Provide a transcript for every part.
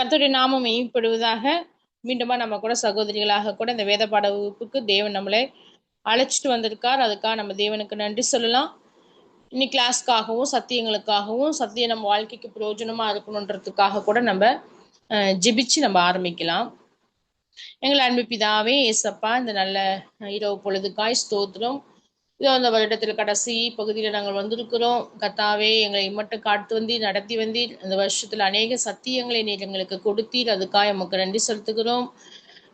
கர்த்தருடைய நாமம் மெய்ப்படுவதாக. மீண்டுமா நம்ம கூட சகோதரிகளாக கூட இந்த வேத பாட வகுப்புக்கு தேவன் நம்மளை அழைச்சிட்டு வந்திருக்கார். அதுக்காக நம்ம தேவனுக்கு நன்றி சொல்லலாம். இன்னைக்கு கிளாஸ்க்காகவும் சத்தியங்களுக்காகவும் சத்தியம் நம்ம வாழ்க்கைக்கு பிரயோஜனமா இருக்கணுன்றதுக்காக கூட நம்ம ஜெபிச்சு நம்ம ஆரம்பிக்கலாம். எங்கள் அன்பு பிதாவே ஏசப்பா, இந்த நல்ல இரவு பொழுதுக்காய் ஸ்தோத்திரம். இதோ அந்த வருடத்தில் கடைசி பகுதியில் நாங்கள் வந்திருக்கிறோம். கர்த்தாவே, எங்களை மட்டும் காத்து வந்தீர், நடத்தி வந்தீர். இந்த வருஷத்தில் அநேக சத்தியங்களை நீர் எங்களுக்கு கொடுத்தீர். அதுக்காக எமக்கு நன்றி செலுத்துகிறோம்.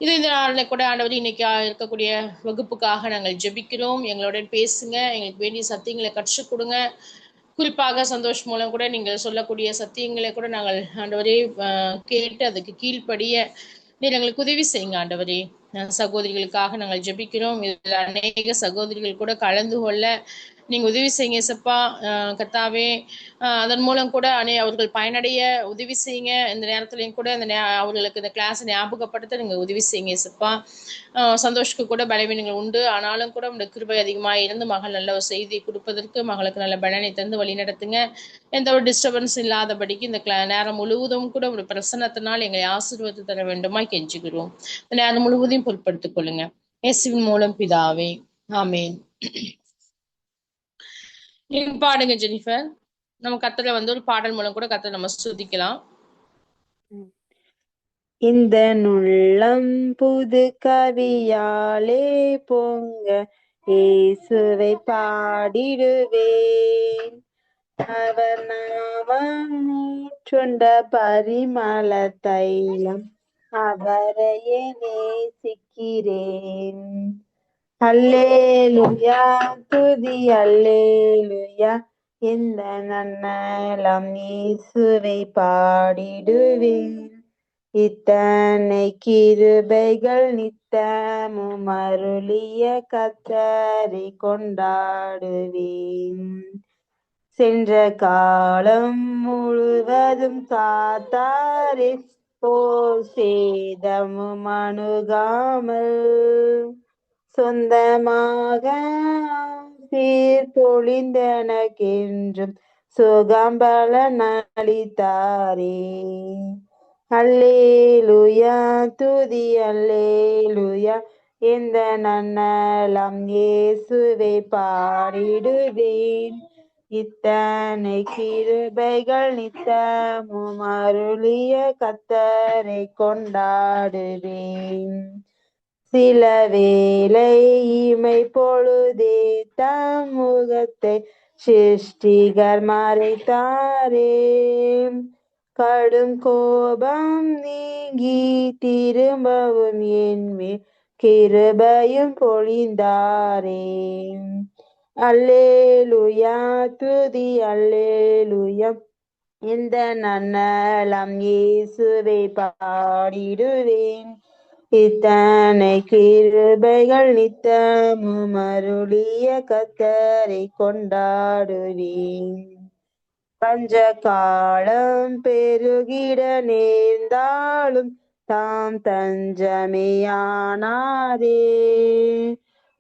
இது இந்த நாளில் கூட ஆண்டவர் இன்னைக்கு இருக்கக்கூடிய வகுப்புக்காக நாங்கள் ஜெபிக்கிறோம். எங்களுடன் பேசுங்க, எங்களுக்கு வேண்டிய சத்தியங்களை கற்றுக் கொடுங்க. குறிப்பாக சந்தோஷ் மூலம் கூட நீங்கள் சொல்லக்கூடிய சத்தியங்களை கூட நாங்கள் ஆண்டவரே கேட்டு அதுக்கு கீழ்ப்படிய நீர் எங்களுக்கு உதவி செய்யுங்க ஆண்டவரே. சகோதரிகளுக்காக நாங்கள் ஜெபிக்கிறோம். இதில் அநேக சகோதரிகள் கூட கலந்து கொள்ள நீங்க உதவி செய்யுங்க சப்பா. கர்த்தாவே, அதன் மூலம் கூட அவர்கள் பயனடைய உதவி செய்யுங்க. இந்த நேரத்துலையும் கூட அவர்களுக்கு இந்த கிளாஸ் ஞாபகப்படுத்த நீங்க உதவி செய்யுங்க சப்பா. சந்தோஷுக்கு கூட பலவீனங்கள் உண்டு, ஆனாலும் கூட உங்களுடைய கிருபை அதிகமாக இருந்து மகள் நல்ல ஒரு செய்தியை கொடுப்பதற்கு மகளுக்கு நல்ல பலனை தந்து வழி நடத்துங்க. எந்த ஒரு டிஸ்டர்பன்ஸ் இல்லாதபடிக்கு இந்த நேரம் முழுவதும் கூட ஒரு பிரசன்னத்தினால் எங்களை ஆசீர்வாதத்தை தர வேண்டுமா கெஞ்சுகிறோம். இந்த நேரம் முழுவதையும் பொருட்படுத்திக் கொள்ளுங்க. இயேசுவின் மூலம் பிதாவே, ஆமேன். நீங்க பாடுங்க ஜெனிஃபர். நம்ம கர்த்தரை ஒரு பாடல் மூலம் கூட கர்த்தரை நம்ம ஸ்துதிக்கலாம். இந்த நுள்ளம் புது கவியாலே பொங்க இயேசுவை பாடிடுவேன். அவர் நாமம் நூற்றுண்ட பரிமள தைலம், அவரையே நேசிக்கிறேன். அல்லேலுயா துதி அல்லேலுயா, இந்த நன்னலம் இயேசுவை பாடிடுவேன். இத்தனை கிருபைகள் நித்தமும் அருளிய கர்த்தரை கொண்டாடுவேன். சென்ற காலம் முழுவதும் காத்தாரே, போர் சேதமும் அணுகாமல் சொந்தமாக சீர்பொழிந்தனக்கென்றும் சுகம்பலன் அளித்தாரே. அல்லேலுயா துதி அல்லேலுயா, இந்த நன்னலம் இயேசுவை பாடிடுவேன். இத்தனை கிருபைகள் நித்தமும் அருளிய கர்த்தரை கொண்டாடுவேன். சில வேளை இமை பொழுதே தம் முகத்தை சிருஷ்டிகர் மறைத்தாரே. கடும் கோபம் நீங்கி திரும்பவும் என்மேல் கிருபையும் பொழிந்தாரே. அல்லேலுயா துதி அல்லேலுயா, இந்த நன்னலம் இயேசுவை பாடிடுவேன். இத்தனை கிருபைகள் நித்தமும் அருளிய கர்த்தரை கொண்டாடுவேன். பஞ்ச காலம் பெருகிட நேர்ந்தாலும் தாம் தஞ்சமையானாரே.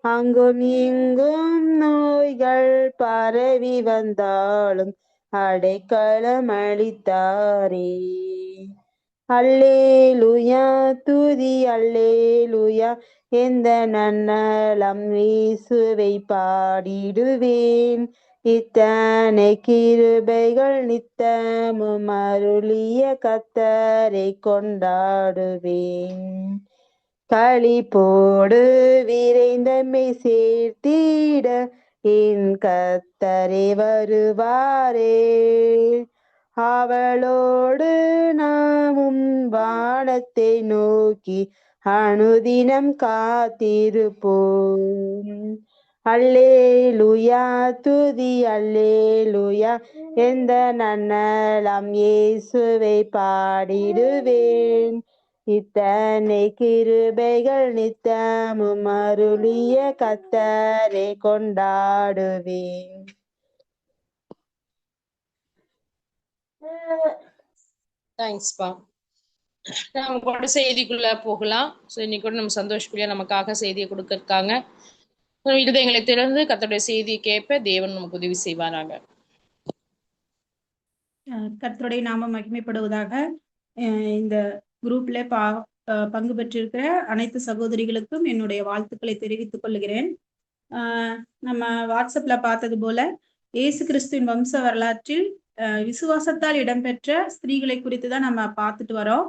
அங்கும் இங்கும் நோய்கள் பரவி வந்தாலும் அடைக்கலம் அளித்தாரே. அல்லேலுயா துதி அல்லேலுயா, இந்த நன்னலம் இயேசுவை பாடிடுவேன். இத்தனை கிருபைகள் நித்தமும் அருளிய கர்த்தரை கொண்டாடுவேன். களிப்போடு விரைந்தமை சேர்த்திட என் கர்த்தரே வருவாரே. அவளோடு நாமும் வானத்தை நோக்கி அனுதினம் காத்திருப்போம். அல்லேலுயா துதி அல்லேலுயா, இந்த நன்னலம் இயேசுவை பாடிடுவேன். இத்தனை கிருபைகள் நித்தமும் அருளிய கர்த்தரை கொண்டாடுவேன். தேங்க்ஸ்பா. நம்ம கூட செய்திக்குள்ள போகலாம். இன்னைக்கு கூட நம்ம சந்தோஷக்குள்ள நமக்காக செய்தியை கொடுக்கறதுக்காங்க. இருதயங்களை திறந்து கர்த்தருடைய செய்தியை கேட்ப தேவன் நமக்கு உதவி செய்வாராங்க. கர்த்தருடைய நாமம் மகிமைப்படுவதாக. இந்த குரூப்ல பங்கு பெற்றிருக்கிற அனைத்து சகோதரிகளுக்கும் என்னுடைய வாழ்த்துக்களை தெரிவித்துக் கொள்கிறேன். நம்ம வாட்ஸ்அப்ல பார்த்தது போல இயேசு கிறிஸ்துவின் வம்ச வரலாற்றில் விசுவாசத்தால் இடம்பெற்ற ஸ்திரீகளை குறித்து தான் நம்ம பார்த்துட்டு வரோம்.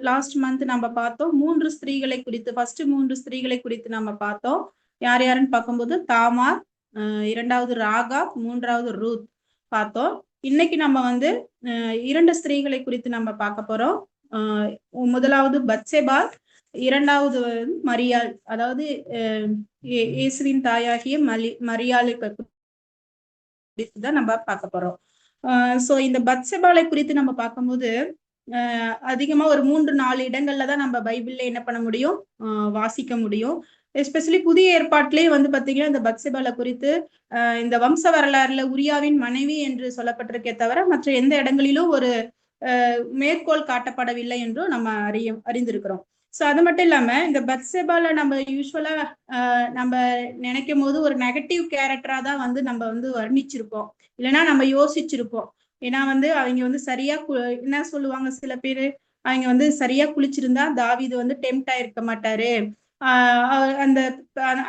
லாஸ்ட் மந்த் நம்ம பார்த்தோம் 3 ஸ்திரீகளை குறித்து. ஃபர்ஸ்ட் 3 ஸ்திரீகளை குறித்து நம்ம பார்த்தோம். யார் யாருன்னு பார்க்கும்போது தாமார், 2வது ராகாப், 3வது ரூத் பார்த்தோம். இன்னைக்கு நம்ம வந்து 2 ஸ்திரீகளை குறித்து நம்ம பார்க்க போறோம். முதலாவது பத்சேபால், 2வது மரியாள், அதாவது இயேசுவின் தாயாகிய மரியாளை குறித்து தான் நம்ம பார்க்க போறோம். சோ இந்த பத்சேபாலை குறித்து நம்ம பார்க்கும்போது அதிகமா ஒரு 3-4 இடங்கள்ல தான் நம்ம பைபிள்ல என்ன பண்ண முடியும், வாசிக்க முடியும். எஸ்பெஷலி புதிய ஏற்பாட்டிலேயே வந்து பாத்தீங்கன்னா இந்த பத்சேபாலை குறித்து இந்த வம்ச வரலாறுல உரியாவின் மனைவி என்று சொல்லப்பட்டிருக்கே தவிர மற்ற எந்த இடங்களிலும் ஒரு மேற்கோள் காட்டப்படவில்லை என்றும் நம்ம அறிந்திருக்கிறோம். சோ அது மட்டும் இல்லாம இந்த பத்சேபால நம்ம யூஸ்வலா நம்ம நினைக்கும் போது ஒரு நெகட்டிவ் கேரக்டரா தான் வந்து நம்ம வந்து வர்ணிச்சிருப்போம், இல்லைன்னா நம்ம யோசிச்சிருப்போம். ஏன்னா வந்து அவங்க வந்து சரியா என்ன சொல்லுவாங்க சில பேரு, அவங்க வந்து சரியா குளிச்சிருந்தா தாவீது வந்து டெம்ட் ஆயிருக்க மாட்டாரு, அந்த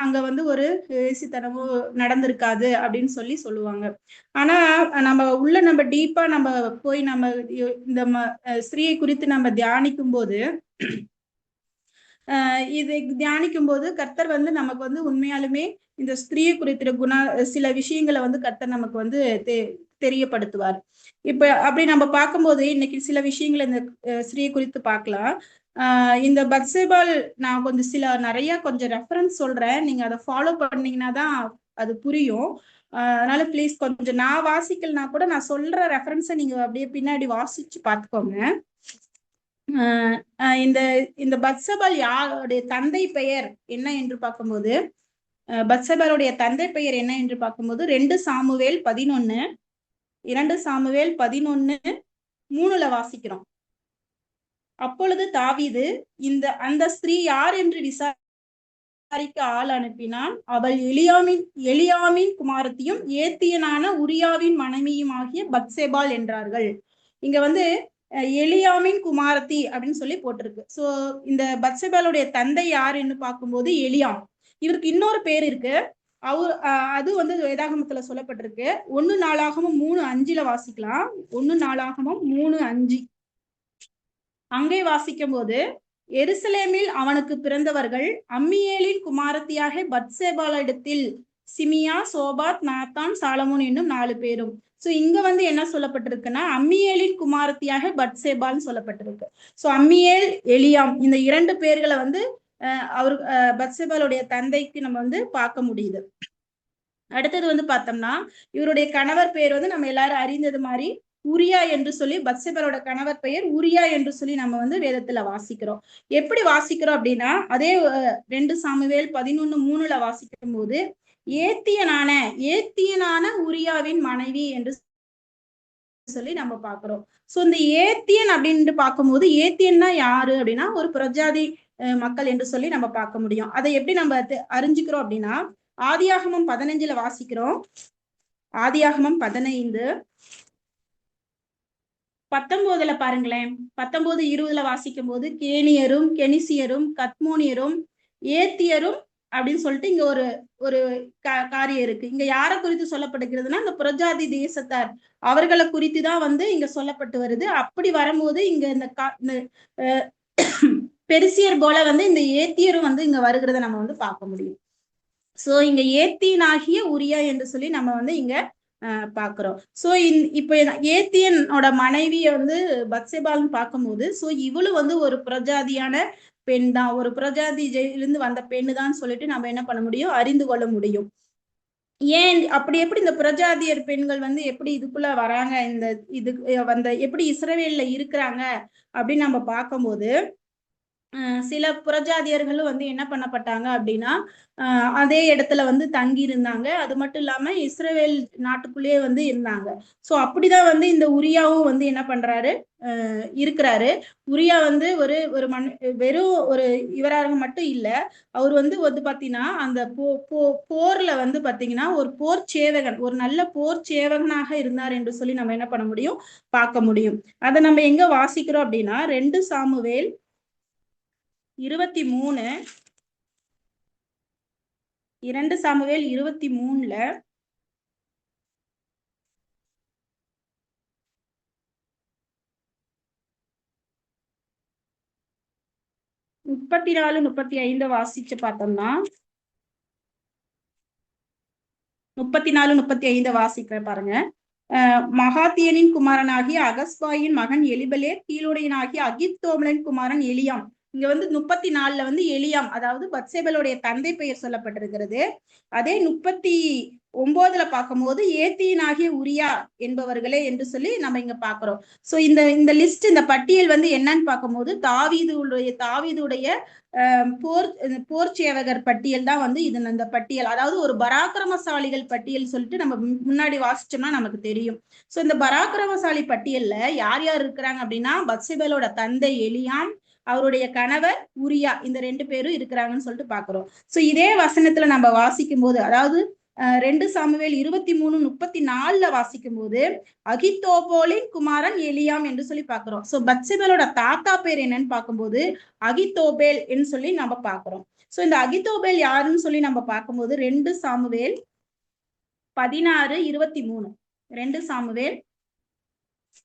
அங்க வந்து ஒரு ஏசித்தனமும் நடந்திருக்காது அப்படின்னு சொல்லுவாங்க. ஆனா நம்ம டீப்பா நம்ம போய் நம்ம இந்த ஸ்திரீயை குறித்து நம்ம தியானிக்கும் போது இதை தியானிக்கும் போது கர்த்தர் வந்து நமக்கு வந்து உண்மையாலுமே இந்த ஸ்திரீயை குறித்த சில விஷயங்களை வந்து கர்த்தர் நமக்கு வந்து தெரியப்படுத்துவார். இப்ப அப்படி நம்ம பார்க்கும்போது இன்னைக்கு சில விஷயங்களை இந்த ஸ்திரீயை குறித்து பார்க்கலாம். இந்த பத்சேபால் நான் நிறைய ரெஃபரன்ஸ் சொல்றேன், நீங்க அதை ஃபாலோ பண்ணீங்கன்னா தான் அது புரியும். அதனால ப்ளீஸ் கொஞ்சம் நான் வாசிக்கலனா கூட நான் சொல்ற ரெஃபரன்ஸை நீங்க அப்படியே பின்னாடி வாசிச்சு பார்த்துக்கோங்க. இந்த பத்சேபால் யாருடைய தந்தை பெயர் என்ன என்று பார்க்கும்போது, பத்சேபாலுடைய தந்தை பெயர் என்ன என்று பார்க்கும்போது 2 சாமுவேல் 11:3 வாசிக்கிறோம். அப்பொழுது தாவீது அந்த ஸ்திரீ யார் என்று விசாரிக்க ஆள் அனுப்பினான். அவள் எலியாமின் குமாரத்தியும் ஏத்தியனான உரியாவின் மனைவியும் ஆகிய பத்சேபால் என்றார்கள். இங்க வந்து எலியாமின் குமாரத்தி அப்படின்னு சொல்லி போட்டிருக்கு. சோ இந்த பத்சேபாலுடைய தந்தை யார் என்று பார்க்கும்போது எலியாம். இவருக்கு இன்னொரு பேர் இருக்கு, அது வந்து வேதாகமத்துல சொல்லப்பட்டிருக்கு. 1 நாளாகமம் 3:5 வாசிக்கலாம். 1 நாளாகமம் 3:5 அங்கே வாசிக்கும் போது, எருசலேமில் அவனுக்கு பிறந்தவர்கள் அம்மியேலின் குமாரத்தியாக பத்சேபாலிடத்தில் சிமியா, சோபாத், நாத்தான், சாலமோன் என்னும் 4 பேரும். சோ இங்க வந்து என்ன சொல்லப்பட்டிருக்குன்னா அம்மியேலின் குமாரத்தியாக பத்சேபால்னு சொல்லப்பட்டிருக்கு. சோ அம்மியேல், எலியாம் இந்த 2 பேர்களை வந்து அவர் பத்சேபாலுடைய தந்தைக்கு நம்ம வந்து பார்க்க முடியுது. அடுத்தது வந்து பார்த்தோம்னா இவருடைய கணவர் பேர் வந்து நம்ம எல்லாரும் அறிந்தது மாதிரி உரியா என்று சொல்லி, பத்சேபாலோட கணவர் பெயர் உரியா என்று சொல்லி நம்ம வந்து வேதத்துல வாசிக்கிறோம். எப்படி வாசிக்கிறோம் அப்படின்னா அதே 2 சாமுவேல் 11:3 வாசிக்கும் போது ஏத்தியனான உரியாவின் மனைவி என்று சொல்லி நம்ம பாக்குறோம். சோ இந்த ஏத்தியன் அப்படின்னு பார்க்கும்போது ஏத்தியன்னா யாரு அப்படின்னா ஒரு பிரஜாதி மக்கள் என்று சொல்லி நம்ம பார்க்க முடியும். அதை எப்படி நம்ம அறிஞ்சுக்கிறோம் அப்படின்னா ஆதியாகமம் 15 வாசிக்கிறோம். ஆதியாகமம் 15:19 பாருங்களேன். 19:20 வாசிக்கும் போது கேனியரும், கெனிசியரும், கத்மோனியரும், ஏத்தியரும் அப்படின்னு சொல்லிட்டு இங்க ஒரு காரியம் இருக்கு. இங்க யாரை குறித்து சொல்லப்படுகிறதுனா இந்த புரஜாதி தேசத்தார், அவர்களை குறித்து தான் வந்து இங்க சொல்லப்பட்டு வருது. அப்படி வரும்போது இங்க இந்த பெரிசியர் போல வந்து இந்த ஏத்தியரும் வந்து இங்க வருகிறத நம்ம வந்து பார்க்க முடியும். சோ இங்க ஏத்தியனாகிய உரியா என்று சொல்லி நம்ம வந்து இங்க பாக்குறோம். சோ இப்ப ஏத்தியனோட மனைவிய வந்து பத்சேபால்னு பார்க்கும்போது சோ இவளும் வந்து ஒரு பிரஜாதியான பெண் தான், ஒரு பிரஜாதியிலிருந்து வந்த பெண்ணு தான் சொல்லிட்டு நம்ம என்ன பண்ண முடியும், அறிந்து கொள்ள முடியும். ஏன் அப்படி எப்படி இந்த பிரஜாதியர் பெண்கள் வந்து எப்படி இதுக்குள்ள வராங்க, எப்படி இஸ்ரவேல்ல இருக்கிறாங்க அப்படின்னு நம்ம பார்க்கும்போது சில புறஜாதியர்களும் வந்து என்ன பண்ணப்பட்டாங்க அப்படின்னா அதே இடத்துல வந்து தங்கி இருந்தாங்க. அது மட்டும் இல்லாம இஸ்ரவேல் நாட்டுக்குள்ளேயே வந்து இருந்தாங்க. சோ அப்படிதான் வந்து இந்த உரியாவும் வந்து என்ன பண்றாரு இருக்கிறாரு. உரியா வந்து ஒரு ஒரு வெறும் ஒரு இவராக மட்டும் இல்ல, அவர் வந்து பாத்தீங்கன்னா அந்த போர்ல வந்து பாத்தீங்கன்னா ஒரு போர் சேவகன், ஒரு நல்ல போர் சேவகனாக இருந்தார் என்று சொல்லி நம்ம என்ன பண்ண முடியும், பார்க்க முடியும். அதை நம்ம எங்க வாசிக்கிறோம் அப்படின்னா 2 சாமுவேல் 23 2 சாமுவேல் 23ல 34 35 வாசிச்சு பார்த்தோம்னா 34 35 வாசிக்கிறேன் பாருங்க. மகாத்தியனின் குமாரனாகிய அகஸ்பாயின் மகன் எலிபலே, கீழுடையனாகிய அகித்தோமலின் குமாரன் எலியாம். இங்க வந்து 34ல வந்து எலியாம், அதாவது பத்சேபலுடைய தந்தை பெயர் சொல்லப்பட்டிருக்கிறது. அதே 39ல பார்க்கும்போது ஏத்தியனாகிய உரியா என்பவர்களே என்று சொல்லி நம்ம இங்க பாக்குறோம். சோ இந்த லிஸ்ட், இந்த பட்டியல் வந்து என்னன்னு பார்க்கும்போது தாவீதுடைய போர் சேவகர் பட்டியல் தான் வந்து இது. இந்த பட்டியல் அதாவது ஒரு பராக்கிரமசாலிகள் பட்டியல் சொல்லிட்டு நம்ம முன்னாடி வாசிச்சோம்னா நமக்கு தெரியும். சோ இந்த பராக்கிரமசாலி பட்டியல்ல யார் யார் இருக்கிறாங்க அப்படின்னா பத்சேபலோட தந்தை எலியாம், அவருடைய கணவர் உரியா, இந்த 2 பேரும் இருக்கிறாங்கன்னு சொல்லிட்டு பாக்குறோம். சோ இதே வசனத்துல நம்ம வாசிக்கும் போது, அதாவது 2 சாமுவேல் 23:34ல வாசிக்கும் போது அகித்தோபோலின் குமாரன் எலியாம் என்று சொல்லி பாக்குறோம். சோ பத்சேபலோட தாத்தா பேர் என்னன்னு பார்க்கும்போது அகித்தோபேல் என்று சொல்லி நம்ம பாக்குறோம். சோ இந்த அகித்தோபேல் யாருன்னு சொல்லி நம்ம பார்க்கும்போது 2 சாமுவேல் 16:23 2 சாமுவேல்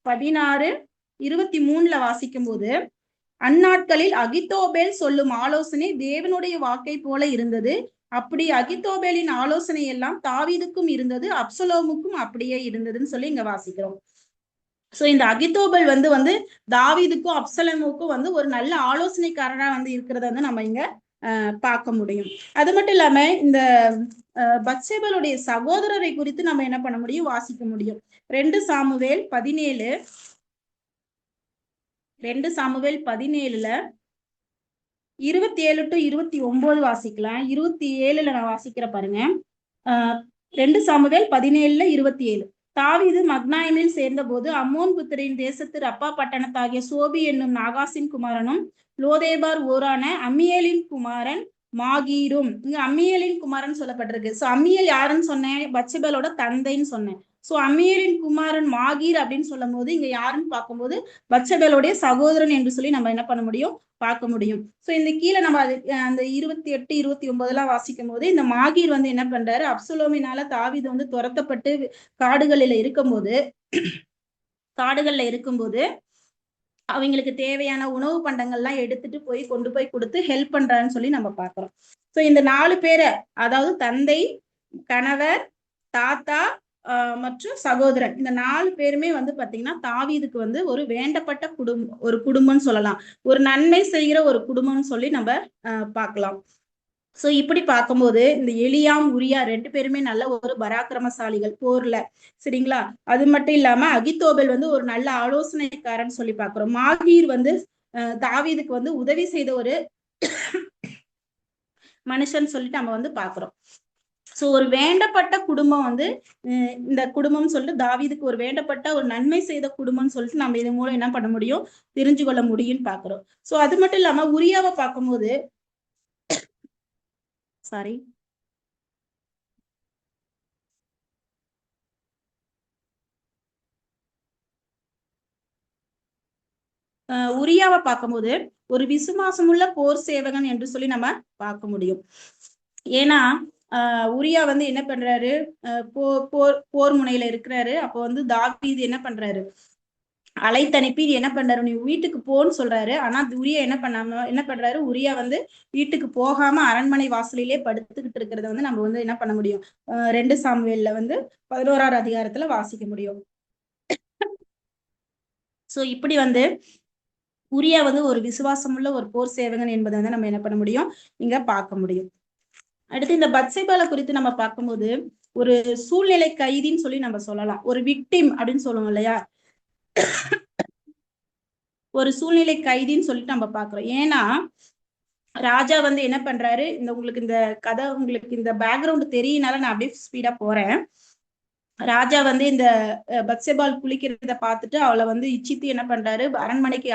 16:23ல வாசிக்கும் போது, அந்நாட்களில் அகித்தோபேல் சொல்லும் ஆலோசனை தேவனுடைய வாக்கை போல இருந்தது. அப்படி அகித்தோபேலின் ஆலோசனை எல்லாம் தாவீதுக்கும் இருந்தது, அப்சலோமுக்கும் அப்படியே இருந்ததுன்னு சொல்லி இங்க வாசிக்கிறோம். சோ இந்த அகித்தோபேல் வந்து தாவீதுக்கும் அப்சலோமுக்கும் வந்து ஒரு நல்ல ஆலோசனைக்காரரா வந்து இருக்கிறத வந்து நம்ம இங்க பார்க்க முடியும். அது மட்டும் இல்லாம இந்த பத்சேபலுடைய சகோதரரை குறித்து நம்ம என்ன பண்ண முடியும், வாசிக்க முடியும். 2 சாமுவேல் 17ல 27 to 29 வாசிக்கலாம். 27ல நான் வாசிக்கிற பாருங்க. 2 சாமுவேல் 17ல 27. தாவீது மக்னாயிமில் சேர்ந்த போது அம்மோன் புத்திரின் தேசத்து ரப்பா பட்டணத்தாகிய சோபி என்னும் நாகாசின் குமாரனும் லோதேபார் ஊரான அம்மியேலின் குமாரன் மாகீரும். இங்க அம்மியேலின் குமாரன் சொல்லப்பட்டிருக்கு. சோ அம்மியேல் யாருன்னு சொன்னேன், பத்சேபலோட தந்தைன்னு சொன்னேன். சோ அம்மியேலின் குமாரன் மாகீர் அப்படின்னு சொல்லும் போது இங்க யாருன்னு பார்க்கும்போது பத்சேபலுடைய சகோதரன் என்று சொல்லி நம்ம என்ன பண்ண முடியும், பார்க்க முடியும். சோ இந்த கீழே நம்ம அந்த 28 29 வாசிக்கும் போது இந்த மாகீர் வந்து என்ன பண்றாரு, அப்சலோமினால தாவீது வந்து துரத்தப்பட்டு காடுகள்ல இருக்கும்போது அவங்களுக்கு தேவையான உணவு பண்டங்கள்லாம் எடுத்துட்டு கொண்டு போய் கொடுத்து ஹெல்ப் பண்றான்னு சொல்லி நம்ம பாக்குறோம். சோ இந்த 4 பேரை, அதாவது தந்தை, கணவர், தாத்தா மற்றும் சகோதரன், இந்த 4 பேருமே வந்து பாத்தீங்கன்னா தாவீதுக்கு வந்து ஒரு வேண்டப்பட்ட குடும்பம்னு சொல்லலாம், ஒரு நன்மை செய்கிற ஒரு குடும்பம்னு சொல்லி நம்ம பார்க்கலாம். சோ இப்படி பார்க்கும்போது இந்த எலியாம் உரியா 2 பேருமே நல்ல ஒரு பராக்கிரமசாலிகள் போர்ல, சரிங்களா. அது மட்டும் இல்லாம அகித்தோபேல் வந்து ஒரு நல்ல ஆலோசனைக்காரன் சொல்லி பாக்குறோம். மாகீர் வந்து தாவீதுக்கு வந்து உதவி செய்த ஒரு மனுஷன் சொல்லிட்டு நம்ம வந்து பாக்குறோம். சோ ஒரு வேண்டப்பட்ட குடும்பம் வந்து இந்த குடும்பம் சொல்லிட்டு தாவீதுக்கு ஒரு வேண்டப்பட்ட ஒரு நன்மை செய்த குடும்பம்னு சொல்லிட்டு நம்ம இது மூலம் என்ன பண்ண முடியும், தெரிஞ்சு கொள்ள முடியும்னு பாக்குறோம். சோ அது மட்டும் இல்லாம உரியாவை பார்க்கும்போது உரியாவை பார்க்கும்போது ஒரு விசுவாசமுள்ள போர் சேவகன் என்று சொல்லி நம்ம பார்க்க முடியும். ஏன்னா உரியா வந்து என்ன பண்றாரு, போர் முனையில இருக்கிறாரு. அப்போ வந்து தாவீது என்ன பண்றாரு, அழைத்தனுப்பி என்ன பண்றாரு, நீ வீட்டுக்கு போன்னு சொல்றாரு. ஆனா உரியா என்ன பண்றாரு, உரியா வந்து வீட்டுக்கு போகாம அரண்மனை வாசலிலே படுத்துக்கிட்டு இருக்கிறத வந்து நம்ம வந்து என்ன பண்ண முடியும், 2 சாமுவேல்ல வந்து 11ஆவது அதிகாரத்துல வாசிக்க முடியும். சோ இப்படி வந்து உரியா வந்து ஒரு விசுவாசமுள்ள ஒரு போர் சேவகன் என்பதை வந்து நம்ம என்ன பண்ண முடியும், இங்க பார்க்க முடியும். அடுத்து இந்த பத்சேபால குறித்து நம்ம பார்க்கும்போது ஒரு சூழ்நிலை கைதின்னு சொல்லி நம்ம சொல்லலாம், ஒரு விக்டிம் அப்படின்னு சொல்லுவோம் இல்லையா. ஒரு சூழ்நிலை கைதின்னு சொல்லிட்டு நம்ம பாக்குறோம். ஏன்னா ராஜா வந்து என்ன பண்றாரு, உங்களுக்கு இந்த கதை, உங்களுக்கு இந்த பேக்ரவுண்ட் தெரியினால நான் அப்படியே ஸ்பீடா போறேன். ராஜா வந்து இந்த பத்சேபால் குளிக்கிறத பார்த்துட்டு அவளை வந்து இச்சித்து என்ன பண்றாரு, அரண்மனைக்கு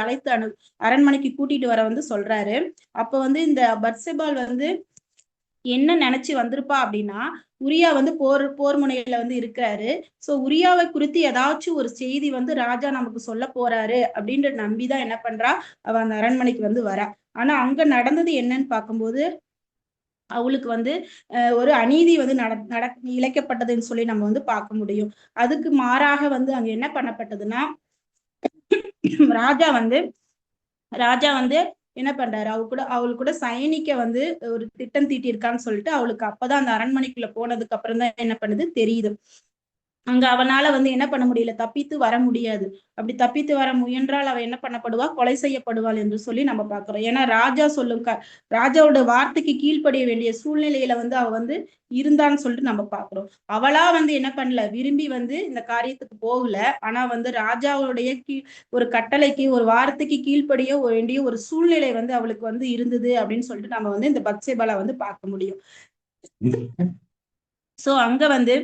அரண்மனைக்கு கூட்டிட்டு வர வந்து சொல்றாரு. அப்ப வந்து இந்த பத்சேபால் வந்து என்ன நினைச்சு வந்திருப்பா அப்படின்னா, உரியா வந்து போர் முனையில வந்து இருக்கிறாரு. சோ உரியாவை குறித்து ஏதாச்சும் ஒரு செய்தி வந்து ராஜா நமக்கு சொல்ல போறாரு அப்படின்ற நம்பிதான் என்ன பண்றா, அவ அந்த அரண்மனைக்கு வந்து வரா. ஆனா அங்க நடந்தது என்னன்னு பார்க்கும்போது, அவளுக்கு வந்து ஒரு அநீதி வந்து இழைக்கப்பட்டதுன்னு சொல்லி நம்ம வந்து பார்க்க முடியும். அதுக்கு மாறாக வந்து அங்க என்ன பண்ணப்பட்டதுன்னா, ராஜா வந்து என்ன பண்றாரு, அவளுக்கு கூட சயனிக்க வந்து ஒரு திட்டம் தீட்டியிருக்கான்னு சொல்லிட்டு அவளுக்கு அப்பதான் அந்த அரண்மனைக்குள்ள போனதுக்கு அப்புறம் தான் என்ன பண்ணுது தெரியுது. அங்க அவனால வந்து என்ன பண்ண முடியல, தப்பித்து வர முடியாது. அப்படி தப்பித்து வர முயன்றால் அவ என்ன பண்ணப்படுவா, கொலை செய்யப்படுவாள் என்று சொல்லி நம்ம பாக்குறோம். ஏன்னா ராஜாவோட வார்த்தைக்கு கீழ்ப்படிய வேண்டிய சூழ்நிலையில வந்து அவ வந்து இருந்தான்னு சொல்லிட்டு நம்ம பாக்குறோம். அவளா வந்து என்ன பண்ணல, விரும்பி வந்து இந்த காரியத்துக்கு போகல. ஆனா வந்து ராஜாவுடைய ஒரு கட்டளைக்கு, ஒரு வார்த்தைக்கு கீழ்ப்படிய வேண்டிய ஒரு சூழ்நிலை வந்து அவளுக்கு வந்து இருந்தது அப்படின்னு சொல்லிட்டு நம்ம வந்து இந்த பத்சேபால வந்து பார்க்க முடியும். சோ அங்க வந்து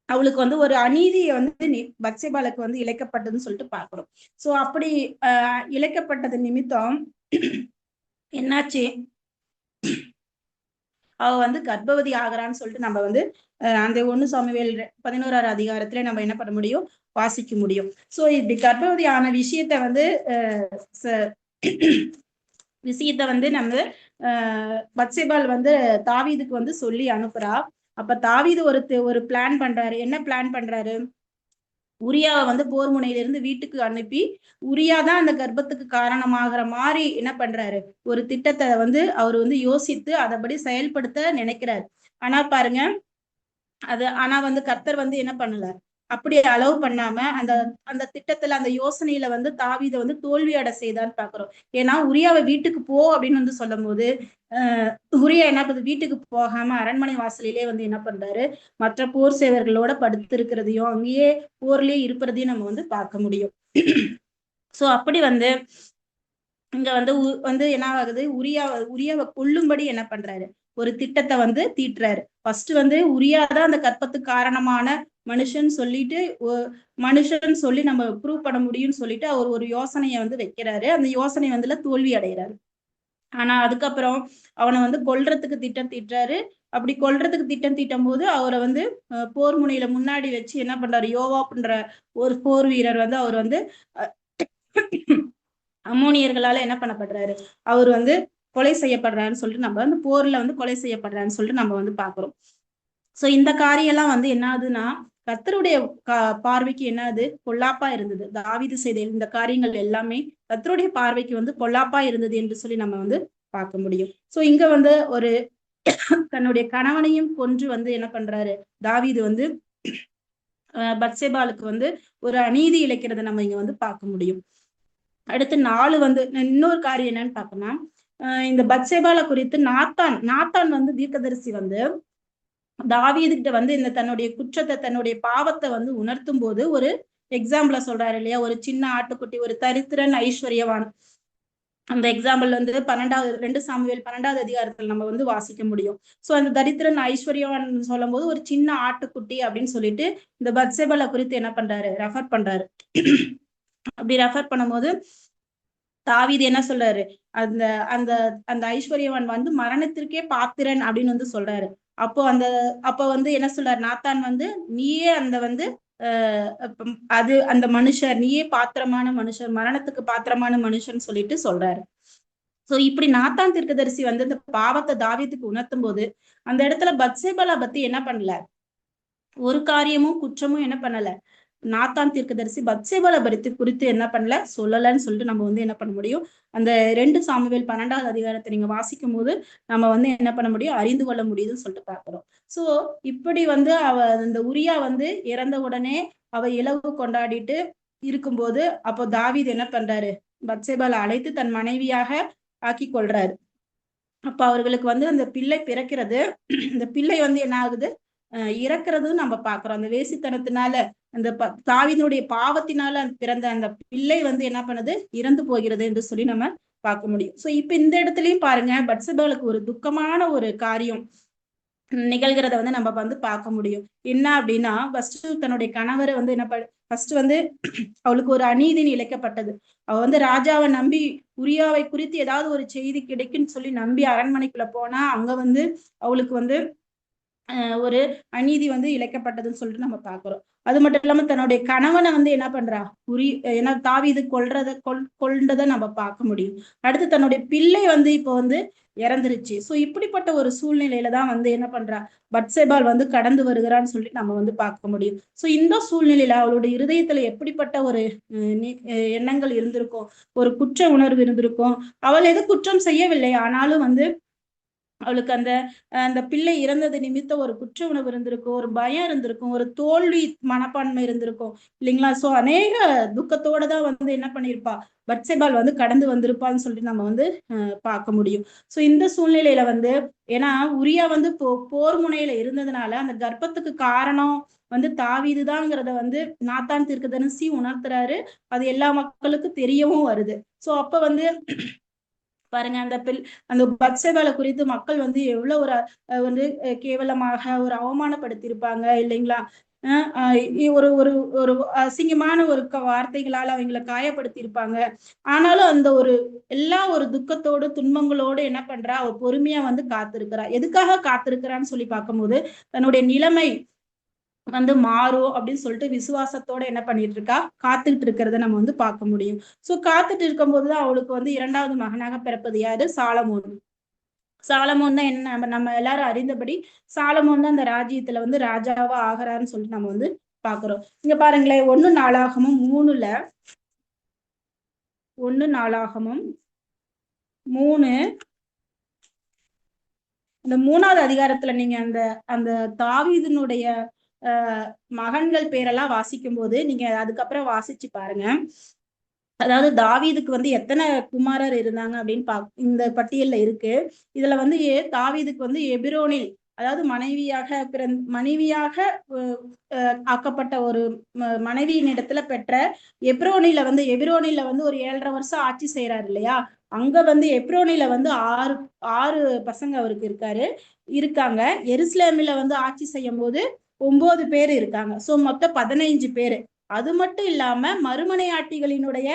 அவளுக்கு வந்து ஒரு அநீதியை வந்து பத்சேபாலுக்கு வந்து இழைக்கப்பட்டதுன்னு சொல்லிட்டு பாக்குறோம். சோ அப்படி இழைக்கப்பட்டது நிமித்தம் என்னாச்சு, அவ வந்து கர்ப்பவதி ஆகிறான்னு சொல்லிட்டு நம்ம வந்து அந்த 1 சாமுவேல் 11ஆம் அதிகாரத்துல நம்ம என்ன பண்ண முடியும், வாசிக்க முடியும். சோ இப்படி கர்ப்பவதி ஆன விஷயத்த வந்து நம்ம பத்சேபால் வந்து தாவீதுக்கு வந்து சொல்லி அனுப்புறா. அப்ப தாவீது ஒரு பிளான் பண்றாரு. என்ன பிளான் பண்றாரு, உரியாவை வந்து போர் முனையிலிருந்து வீட்டுக்கு அனுப்பி, உரியாதான் அந்த கர்ப்பத்துக்கு காரணமாகிற மாதிரி என்ன பண்றாரு, ஒரு திட்டத்தை வந்து அவர் வந்து யோசித்து அதபடி செயல்படுத்த நினைக்கிறாரு. ஆனா பாருங்க, ஆனா வந்து கர்த்தர் வந்து என்ன பண்ணல, அப்படி அலோவ் பண்ணாம அந்த அந்த திட்டத்துல, அந்த யோசனையில வந்து தாவீதை வந்து தோல்வியடை செய்தான்னு பாக்குறோம். ஏன்னா உரியாவை வீட்டுக்கு போ அப்படின்னு வந்து சொல்லும் போது உரியா என்ன பண்ணுது, வீட்டுக்கு போகாம அரண்மனை வாசலிலே வந்து என்ன பண்றாரு, மற்ற போர் சேவர்களோட படுத்திருக்கிறதையும் அங்கேயே போர்லயே இருப்பதையும் நம்ம வந்து பார்க்க முடியும். சோ அப்படி வந்து இங்க வந்து என்ன ஆகுது, உரியாவை கொல்லும்படி என்ன பண்றாரு, ஒரு திட்டத்தை வந்து தீட்டுறாரு. ஃபர்ஸ்ட் வந்து உரியாதான் அந்த கற்பத்துக்கு காரணமான மனுஷன் சொல்லி நம்ம ப்ரூவ் பண்ண முடியும்னு சொல்லிட்டு அவர் ஒரு யோசனையை வந்து வைக்கிறாரு. அந்த யோசனை வந்து தோல்வி அடைகிறாரு. ஆனா அதுக்கப்புறம் அவனை வந்து கொல்றதுக்கு திட்டம் தீட்டுறாரு. அப்படி கொல்றதுக்கு திட்டம் தீட்டும் போது அவரை வந்து போர் முனையில முன்னாடி வச்சு என்ன பண்றாரு, யோவாப்ன்ற ஒரு போர் வீரர் வந்து அவர் வந்து அம்மோனியர்களால என்ன பண்ணப்படுறாரு, அவர் வந்து கொலை செய்யப்படுறாருன்னு சொல்லிட்டு நம்ம வந்து போர்ல வந்து கொலை செய்யப்படுறாருன்னு சொல்லிட்டு நம்ம வந்து பாக்குறோம். சோ இந்த காரியம் எல்லாம் வந்து என்ன ஆகுதுன்னா, கர்த்தருடைய பார்வைக்கு என்னது, பொல்லாப்பா இருந்தது. தாவீது செய்த இந்த காரியங்கள் எல்லாமே கர்த்தருடைய பார்வைக்கு வந்து பொல்லாப்பா இருந்தது என்று சொல்லி நம்ம வந்து பார்க்க முடியும். சோ இங்க வந்து ஒரு தன்னுடைய கணவனையும் கொன்று வந்து என்ன பண்றாரு, தாவீது வந்து பத்சேபாலுக்கு வந்து ஒரு அநீதி இழைக்கிறத நம்ம இங்க வந்து பார்க்க முடியும். அடுத்து 4 வந்து இன்னொரு காரியம் என்னன்னு பார்க்கணும், இந்த பத்சேபால குறித்து நாத்தான் வந்து தீர்க்கதரிசி வந்து தாவீதுகிட்ட வந்து இந்த தன்னுடைய குற்றத்தை, தன்னுடைய பாவத்தை வந்து உணர்த்தும் போது ஒரு எக்ஸாம்பிள சொல்றாரு இல்லையா, ஒரு சின்ன ஆட்டுக்குட்டி, ஒரு தரித்திரன் ஐஸ்வர்யவான். அந்த எக்ஸாம்பிள் வந்து 2 சாமுவேல் 12வது அதிகாரத்துல நம்ம வந்து வாசிக்க முடியும். சோ அந்த தரித்திரன் ஐஸ்வர்யவான் சொல்லும் போது ஒரு சின்ன ஆட்டுக்குட்டி அப்படின்னு சொல்லிட்டு இந்த பத்சேபால குறித்து என்ன பண்றாரு, ரெஃபர் பண்றாரு. அப்படி ரெஃபர் பண்ணும்போது தாவீது என்ன சொல்றாரு, அந்த அந்த அந்த ஐஸ்வர்யவான் வந்து மரணத்திற்கே பாத்திரன் அப்படின்னு வந்து சொல்றாரு. அப்போ வந்து என்ன சொல்றாரு, நாத்தான் வந்து நீயே அந்த வந்து அது அந்த மனுஷர், நீயே பாத்திரமான மனுஷர், மரணத்துக்கு பாத்திரமான மனுஷன் சொல்லிட்டு சொல்றாரு. சோ இப்படி நாத்தான் தீர்க்கதரிசி வந்து இந்த பாவத்தை தாவீதுக்கு உணர்த்தும் போது அந்த இடத்துல பத்சேபால பத்தி என்ன பண்ணல, ஒரு காரியமும் குற்றமும் என்ன பண்ணல, நாத்தான் தீர்க்கதரிசி பத்சேபால குறித்து என்ன பண்ணல, சொல்லலன்னு சொல்லிட்டு நம்ம வந்து என்ன பண்ண முடியும், அந்த 2 சாமுவேல் 12வது அதிகாரத்தை நீங்க வாசிக்கும் போது நம்ம வந்து என்ன பண்ண முடியும், அறிந்து கொள்ள முடியுதுன்னு சொல்லிட்டு பாக்குறோம். சோ இப்படி வந்து இந்த உரியா வந்து இறந்த உடனே அவ இலவு கொண்டாடிட்டு இருக்கும்போது அப்போ தாவீது என்ன பண்றாரு, பத்சேபால அழைத்து தன் மனைவியாக ஆக்கி கொள்றாரு. அப்ப அவர்களுக்கு வந்து அந்த பிள்ளை பிறக்கிறது. இந்த பிள்ளை வந்து என்ன ஆகுது, இறக்குறதும் நம்ம பாக்குறோம். அந்த வேசித்தனத்தினால அந்த தாவீதுடைய பாவத்தினால பிறந்த அந்த பிள்ளை வந்து என்ன பண்ணுது, இறந்து போகிறது என்று சொல்லி நம்ம பார்க்க முடியும். சோ இப்ப இந்த இடத்துலயும் பாருங்க, பத்சேபாளுக்கு ஒரு துக்கமான ஒரு காரியம் நிகழ்கிறத வந்து நம்ம வந்து பார்க்க முடியும். என்ன அப்படின்னா, ஃபர்ஸ்ட் தன்னுடைய கணவரை வந்து என்ன ஃபர்ஸ்ட் வந்து அவளுக்கு ஒரு அநீதி இழைக்கப்பட்டது. அவ வந்து ராஜாவை நம்பி உரியாவை குறித்து ஏதாவது ஒரு செய்தி கிடைக்குன்னு சொல்லி நம்பி அரண்மனைக்குள்ள போனா, அங்க வந்து அவளுக்கு வந்து ஒரு அநீதி வந்து இழைக்கப்பட்டதுன்னு சொல்லிட்டு நம்ம பாக்குறோம். அது மட்டும் இல்லாம தன்னுடைய கணவனை வந்து என்ன பண்றா, ஏன்னா தாவீது கொல்றதை நம்ம பார்க்க முடியும். அடுத்து தன்னுடைய பிள்ளை வந்து இப்போ வந்து இறந்துருச்சு. சோ இப்படிப்பட்ட ஒரு சூழ்நிலையில தான் வந்து என்ன பண்றா, பத்சேபாள் வந்து கடந்து வருகிறான்னு சொல்லி நம்ம வந்து பார்க்க முடியும். சோ இந்த சூழ்நிலையில அவளுடைய இருதயத்துல எப்படிப்பட்ட ஒரு எண்ணங்கள் இருந்திருக்கும், ஒரு குற்ற உணர்வு இருந்திருக்கும். அவள் எது குற்றம் செய்யவில்லை, ஆனாலும் வந்து அவளுக்கு அந்த அந்த பிள்ளை இறந்தது நிமித்த ஒரு குற்ற உணர்வு இருந்திருக்கும், ஒரு பயம் இருந்திருக்கும், ஒரு தோல்வி மனப்பான்மை இருந்திருக்கும் இல்லைங்களா. சோ அநேக துக்கத்தோட தான் வந்து என்ன பண்ணிருப்பா, பத்சேபாள் வந்து கடந்து வந்திருப்பான்னு சொல்லிட்டு நம்ம வந்து பார்க்க முடியும். சோ இந்த சூழ்நிலையில வந்து, ஏன்னா உரியா வந்து போர் முனையில இருந்ததுனால அந்த கர்ப்பத்துக்கு காரணம் வந்து தாவீதுதாங்கிறத வந்து நாத்தான் தீர்க்கதரிசி உணர்த்துறாரு. அது எல்லா மக்களுக்கும் தெரியவும் வருது. சோ அப்ப வந்து பாருங்க, அந்த பத்சேபாளை குறித்து மக்கள் வந்து எவ்வளவு ஒரு வந்து கேவலமாக ஒரு அவமானப்படுத்தியிருப்பாங்க இல்லைங்களா. ஒரு ஒரு ஒரு அசிங்கமான ஒரு வார்த்தைகளால அவங்களை காயப்படுத்தி இருப்பாங்க. ஆனாலும் அந்த ஒரு துக்கத்தோடு துன்பங்களோடு என்ன பண்றா, அவ பொறுமையா வந்து காத்திருக்கிறா. எதுக்காக காத்திருக்கிறான்னு சொல்லி பார்க்கும்போது, தன்னுடைய நிலைமை வந்து மாறும் அப்படின்னு சொல்லிட்டு விசுவாசத்தோட என்ன பண்ணிட்டு இருக்கா, காத்துட்டு இருக்கிறத நம்ம வந்து பார்க்க முடியும். சோ காத்துட்டு இருக்கும் போதுதான் அவளுக்கு வந்து 2வது மகனாக பிறப்பது யாரு, சாலமோன். சாலமோன் தான் என்ன, நம்ம எல்லாரும் அறிந்தபடி சாலமோன் தான் அந்த ராஜ்யத்துல வந்து ராஜாவா ஆகிறாருன்னு சொல்லிட்டு நம்ம வந்து பாக்குறோம். இங்க பாருங்களேன், 1 நாளாகமும் 3 இந்த 3வது அதிகாரத்துல நீங்க அந்த அந்த தாவீதினுடைய மகன்கள் பேரெல்லாம் வாசிக்கும் போது நீங்க அதுக்கப்புறம் வாசிச்சு பாருங்க. அதாவது தாவீதுக்கு வந்து எத்தனை குமாரர் இருந்தாங்க அப்படின்னு இந்த பட்டியல்ல இருக்கு. இதுல வந்து தாவீதுக்கு வந்து எபிரோனில், அதாவது மனைவியாக ஆக்கப்பட்ட ஒரு மனைவியின் இடத்துல பெற்ற எபிரோனில வந்து ஒரு 7.5 வருஷம் ஆட்சி செய்யறாரு இல்லையா. அங்க வந்து எப்ரோனில வந்து 6 பசங்க அவருக்கு இருக்காங்க. எருசலேமில வந்து ஆட்சி செய்யும் போது 9 பேர் இருக்காங்க. சோ மொத்தம் 15 பேரு. அது மட்டும் இல்லாம மறுமனையாட்டிகளினுடைய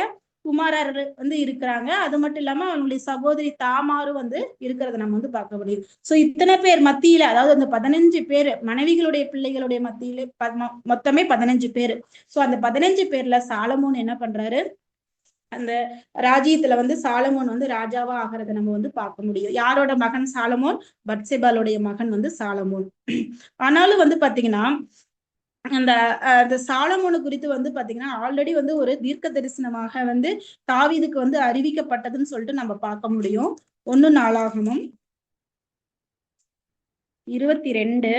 குமாரர் வந்து இருக்கிறாங்க. அது மட்டும் இல்லாம அவங்களுடைய சகோதரி தாமாரும் வந்து இருக்கிறத நம்ம வந்து பார்க்க முடியும். சோ இத்தனை பேர் மத்தியில, அதாவது அந்த 15 பேரு மனைவிகளுடைய பிள்ளைகளுடைய மத்தியில மொத்தமே 15 பேரு. சோ அந்த 15 பேர்ல சாலமோன் என்ன பண்றாரு, அந்த ராஜ்யத்துல வந்து சாலமோன் வந்து ராஜாவா ஆகிறத நம்ம வந்து பார்க்க முடியும். யாரோட மகன் சாலமோன், பத்சேபாளுடைய மகன் வந்து சாலமோன். ஆனாலும் வந்து பாத்தீங்கன்னா அந்த சாலமோனு குறித்து வந்து பாத்தீங்கன்னா ஆல்ரெடி வந்து ஒரு தீர்க்க தரிசனமாக வந்து தாவீதுக்கு வந்து அறிவிக்கப்பட்டதுன்னு சொல்லிட்டு நம்ம பார்க்க முடியும். 1 நாளாகமும் 22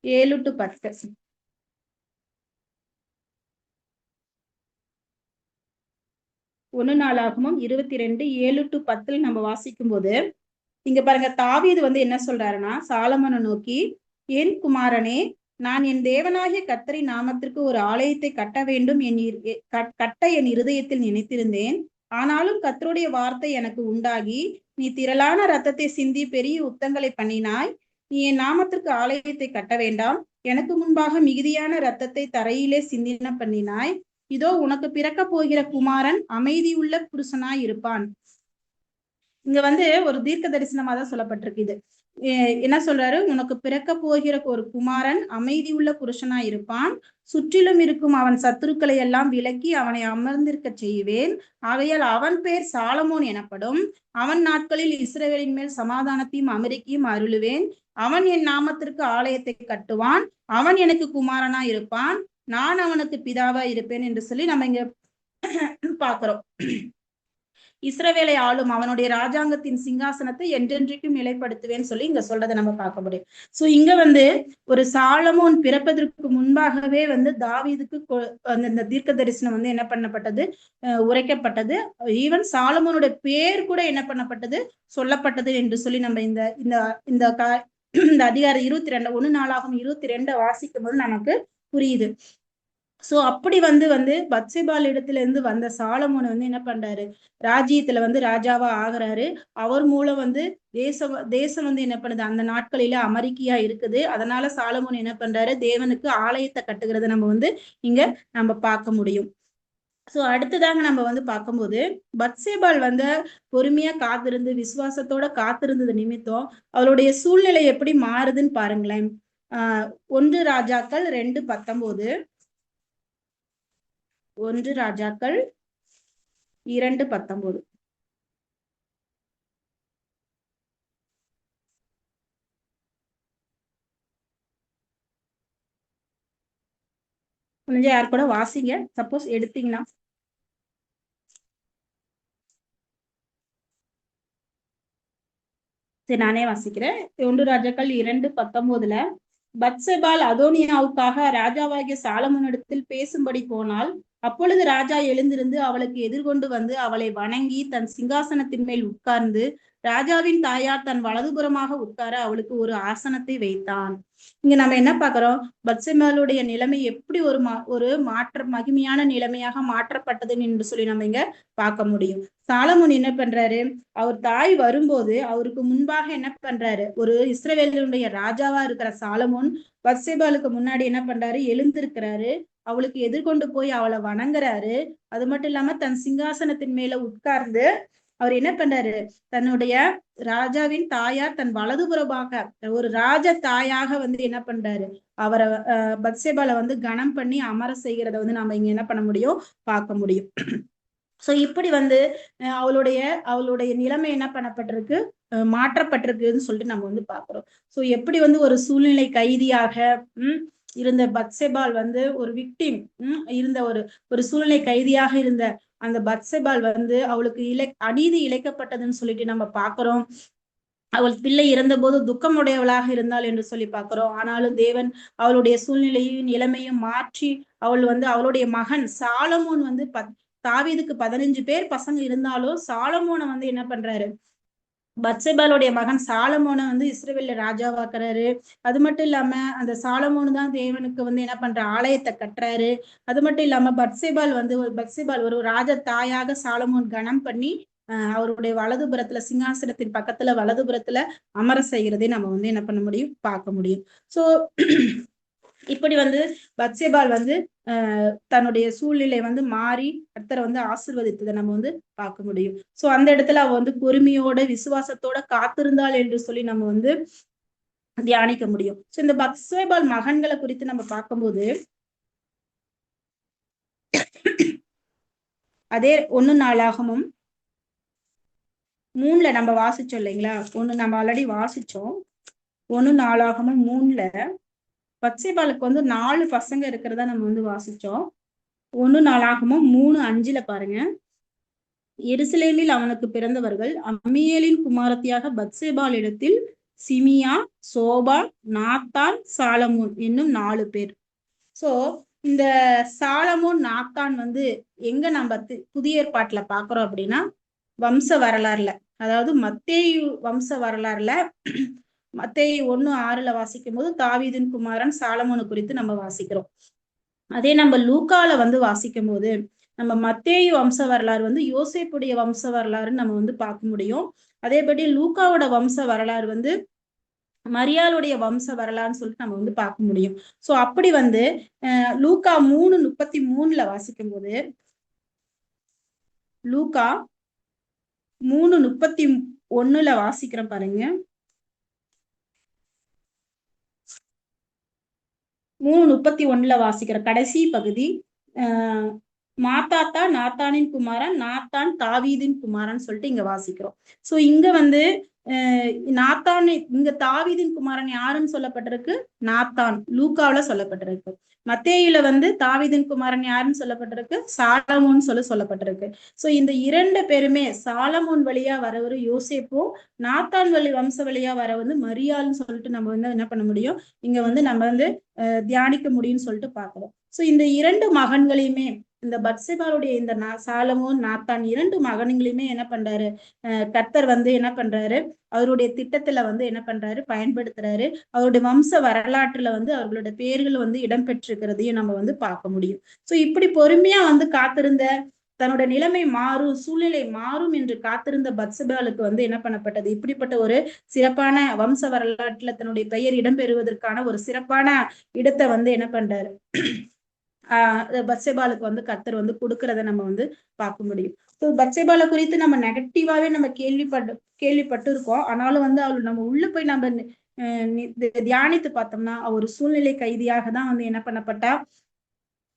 7-10. 1 நாளாகமும் 22 7-10 நம்ம வாசிக்கும் போது இங்க பாருங்க, தாவீது வந்து என்ன சொல்றாருன்னா, சாலமோனை நோக்கி, என் குமாரனே, நான் என் தேவனாகிய கர்த்தரின் நாமத்திற்கு ஒரு ஆலயத்தை கட்ட வேண்டும் என் இருதயத்தில் நினைத்திருந்தேன். ஆனாலும் கர்த்தருடைய வார்த்தை எனக்கு உண்டாகி, நீ திரளான இரத்தத்தை சிந்தி பெரிய யுத்தங்களை பண்ணினாய். நீ என் நாமத்திற்கு ஆலயத்தை கட்ட வேண்டாம். எனக்கு முன்பாக மிகுதியான இரத்தத்தை தரையிலே சிந்தின பண்ணினாய். இதோ உனக்கு பிறக்க போகிற குமாரன் அமைதியுள்ள புருஷனாய் இருப்பான். இங்க வந்து ஒரு தீர்க்க தரிசனமா தான் சொல்லப்பட்டிருக்கு. இது என்ன சொல்றாரு, உனக்கு பிறக்க போகிற ஒரு குமாரன் அமைதியுள்ள புருஷனா இருப்பான். சுற்றிலும் இருக்கும் அவன் சத்துருக்களை எல்லாம் விலக்கி அவனை அமர்ந்திருக்க செய்வேன். ஆகையால் அவன் பேர் சாலமோன் எனப்படும். அவன் நாட்களில் இஸ்ரவேலின் மேல் சமாதானத்தையும் அமைதியையும் அருளுவேன். அவன் என் நாமத்திற்கு ஆலயத்தை கட்டுவான். அவன் எனக்கு குமாரனா இருப்பான். நான் அவனுக்கு பிதாவா இருப்பேன் என்று சொல்லி நம்ம இங்க பாக்குறோம். இஸ்ரவேலை ஆளும் அவனுடைய ராஜாங்கத்தின் சிங்காசனத்தை என்றென்றைக்கும் நிலைப்படுத்துவேன்னு சொல்லி இங்க சொல்றதை நம்ம பார்க்க முடியும். சோ இங்க வந்து ஒரு சாலமோன் பிறப்பதற்கு முன்பாகவே வந்து தாவீதுக்கு அந்த தீர்க்க தரிசனம் வந்து என்ன பண்ணப்பட்டது, உரைக்கப்பட்டது. ஈவன் சாலமோனுடைய பேர் கூட என்ன பண்ணப்பட்டது, சொல்லப்பட்டது என்று சொல்லி நம்ம இந்த அதிகாரம் 22 1 நாளாகும் 22 வாசிக்கும் போது நமக்கு புரியுது. சோ அப்படி வந்து பத்சேபாள் இடத்துல இருந்து வந்த சாலமோன் வந்து என்ன பண்றாரு, ராஜ்யத்துல வந்து ராஜாவா ஆகுறாரு. அவர் மூலம் வந்து தேசம் வந்து என்ன பண்ணுது, அந்த நாட்களில அமெரிக்கையா இருக்குது. அதனால சாலமோன் என்ன பண்றாரு, தேவனுக்கு ஆலயத்தை கட்டுகிறத நம்ம வந்து இங்க நம்ம பார்க்க முடியும். சோ அடுத்ததாக நம்ம வந்து பார்க்கும்போது பத்சேபாள் வந்து பொறுமையா காத்திருந்து விசுவாசத்தோட காத்திருந்தது நிமித்தம் அவளுடைய சூழ்நிலை எப்படி மாறுதுன்னு பாருங்களேன். 1 ராஜாக்கள் 2:19, 1 ராஜாக்கள் 2:19. கொஞ்சம் யார் கூட வாசிங்க, சப்போஸ் எடுத்தீங்கன்னா. சரி, நானே வாசிக்கிறேன். 1 ராஜாக்கள் 2:19. பத்சேபாள் அதோனியாவுக்காக ராஜாவாகிய சாலமோனிடத்தில் பேசும்படி போனால், அப்பொழுது ராஜா எழுந்திருந்து அவளுக்கு எதிர்கொண்டு வந்து அவளை வணங்கி தன் சிங்காசனத்தின் மேல் உட்கார்ந்து ராஜாவின் தாயார் தன் வலதுபுறமாக உட்கார அவளுக்கு ஒரு ஆசனத்தை வைத்தான். இங்க நம்ம என்ன பாக்குறோம், பத்சேபாளுடைய நிலைமை எப்படி ஒரு மகிமையான நிலைமையாக மாற்றப்பட்டதுன்னு என்று சொல்லி நம்ம இங்க பார்க்க முடியும். சாலமோன் என்ன பண்றாரு, அவர் தாய் வரும்போது அவருக்கு முன்பாக என்ன பண்றாரு, ஒரு இஸ்ரவேலுடைய ராஜாவா இருக்கிற சாலமோன் பத்சேபாளுக்கு முன்னாடி என்ன பண்றாரு, எழுந்திருக்கிறாரு. அவளுக்கு எதிர்கொண்டு போய் அவளை வணங்குறாரு. அது மட்டும் இல்லாம தன் சிங்காசனத்தின் மேல உட்கார்ந்து அவர் என்ன பண்றாரு, தன்னுடைய ராஜாவின் தாயார் தன் வலதுபுறமாக ஒரு ராஜ தாயாக வந்து என்ன பண்றாரு, அவரை பத்சேபாலை வந்து கனம் பண்ணி அமர செய்கிறத வந்து நம்ம இங்க என்ன பண்ண முடியும், பார்க்க முடியும். சோ இப்படி வந்து அவளுடைய நிலைமை என்ன பண்ணப்பட்டிருக்கு, மாற்றப்பட்டிருக்குன்னு சொல்லிட்டு நம்ம வந்து பாக்குறோம். சோ எப்படி வந்து ஒரு சூழ்நிலை கைதியாக இருந்த பத்சேபாள் வந்து ஒரு விக்டிம் இருந்த ஒரு சூழ்நிலை கைதியாக இருந்த அந்த பத்சேபாள் வந்து அவளுக்கு அநீதி இழைக்கப்பட்டதுன்னு சொல்லிட்டு நம்ம பாக்குறோம். அவள் பிள்ளை இறந்த போது துக்கமுடையவளாக இருந்தாள் என்று சொல்லி பார்க்கிறோம். ஆனாலும் தேவன் அவளுடைய சூழ்நிலையும் நிலைமையும் மாற்றி அவள் வந்து அவளுடைய மகன் சாலமோன் வந்து தாவீதுக்கு 15 பேர் பசங்க இருந்தாலும் சாலமோனை வந்து என்ன பண்றாரு, பத்சேபாளுடைய மகன் சாலமோனை வந்து இஸ்ரவேல்ல ராஜாவாக்குறாரு. அது மட்டும் இல்லாம அந்த சாலமோனு தான் தேவனுக்கு வந்து என்ன பண்ற, ஆலயத்தை கட்டுறாரு. அது மட்டும் இல்லாம பத்சேபாள் ஒரு ராஜ தாயாக சாலமோன் கனம் பண்ணி அவருடைய வலதுபுறத்துல சிங்காசனத்தின் பக்கத்துல வலதுபுறத்துல அமர செய்கிறதை நம்ம வந்து என்ன பண்ண முடியும், பார்க்க முடியும். சோ இப்படி வந்து பத்சேபாள் வந்து தன்னுடைய சூழ்நிலை வந்து மாறி கர்த்தரை வந்து ஆசீர்வதித்ததை நம்ம வந்து பார்க்க முடியும். சோ அந்த இடத்துல அவ வந்து பொறுமையோட விசுவாசத்தோட காத்திருந்தாள் என்று சொல்லி நம்ம வந்து தியானிக்க முடியும். சோ இந்த பத்சேபாள் மகன்களை குறித்து நம்ம பார்க்கும்போது அதே 1 நாளாகமும் 3 நம்ம வாசிச்சோம் இல்லைங்களா, நம்ம ஆல்ரெடி வாசிச்சோம். 1 நாளாகமும் 3 பத்சேபாளுக்கு வந்து 4 பசங்க இருக்கிறதா நம்ம வந்து வாசிச்சோம். 1 நாளாகமும் 3:5 பாருங்க. எருசலேமில் அவனுக்கு பிறந்தவர்கள் அம்மியேலின் குமாரத்தியாக பத்சேபாள் இடத்தில் சிமியா, சோபா, நாத்தான், சாலமோன் என்னும் 4 பேர். சோ இந்த சாலமோன் நாத்தான் வந்து எங்க நம்ம புதிய ஏற்பாட்டுல பாக்குறோம் அப்படின்னா வம்ச வரலாறுல, அதாவது மத்தேயு வம்ச வரலாறுல மத்தேயு 1:6 வாசிக்கும் போது தாவீதின் குமாரன் சாலமோனு குறித்து நம்ம வாசிக்கிறோம். அதே நம்ம லூக்கால வந்து வாசிக்கும் போது நம்ம மத்தேயு வம்ச வரலாறு வந்து யோசேப்புடைய வம்ச வரலாறுன்னு நம்ம வந்து பார்க்க முடியும். அதேபடி லூக்காவோட வம்ச வரலாறு வந்து மரியாளுடைய வம்ச வரலாறுன்னு சொல்லிட்டு நம்ம வந்து பார்க்க முடியும். சோ அப்படி வந்து லூக்கா 3:33 வாசிக்கும் போது, லூக்கா 3:31 வாசிக்கிறோம் பாருங்க. 3:31 வாசிக்கிற கடைசி பகுதி, மாத்தாத்தா நாத்தானின் குமாரன், நாத்தான் தாவீதின் குமாரன் சொல்லிட்டு இங்க வாசிக்கிறோம். சோ இங்க வந்து நாத்தான், இங்க தாவீதின் குமாரன் யாருன்னு சொல்லப்பட்டிருக்கு, நாத்தான் லூக்காவுல சொல்லப்பட்டிருக்கு. மத்தேயுல வந்து தாவீதின் குமாரன் யாருன்னு சொல்லப்பட்டிருக்கு, சாலமோன் சொல்லப்பட்டிருக்கு. சோ இந்த 2 பேருமே சாலமோன் வழியா வரவர் யோசேப்பும், நாத்தான் வம்ச வழியா வர வந்து மரியாள்னு சொல்லிட்டு நம்ம வந்து என்ன பண்ண முடியும், இங்க வந்து நம்ம வந்து தியானிக்க முடியும்னு சொல்லிட்டு பாக்குறோம். சோ இந்த 2 மகன்களையுமே இந்த பத்சேபாளுடைய இந்த சாலமோன் நாத்தான் 2 மகன்களையுமே என்ன பண்றாரு, கர்த்தர் வந்து என்ன பண்றாரு, அவருடைய திட்டத்துல வந்து என்ன பண்றாரு, பயன்படுத்துறாரு. அவருடைய வம்ச வரலாற்றுல வந்து அவர்களோட பேர்கள் வந்து இடம்பெற்றிருக்கிறதையும் நம்ம வந்து பார்க்க முடியும். சோ இப்படி பொறுமையா வந்து காத்திருந்த, தன்னோட நிலைமை மாறும், சூழ்நிலை மாறும் என்று காத்திருந்த பத்சேபாளுக்கு வந்து என்ன பண்ணப்பட்டது, இப்படிப்பட்ட ஒரு சிறப்பான வம்ச வரலாற்றுல தன்னுடைய பெயர் இடம்பெறுவதற்கான ஒரு சிறப்பான இடத்தை வந்து என்ன பண்றாரு, பத்சேபாளுக்கு வந்து கர்த்தர் வந்து கொடுக்கறத நம்ம வந்து பார்க்க முடியும். ஸோ பத்சேபாலை குறித்து நம்ம நெகட்டிவாவே நம்ம கேள்விப்பட்டு இருக்கோம். ஆனாலும் வந்து அவள் நம்ம உள்ள போய் நம்ம தியானித்து பார்த்தோம்னா ஒரு சூழ்நிலை கைதியாக தான் வந்து என்ன பண்ணப்பட்டா,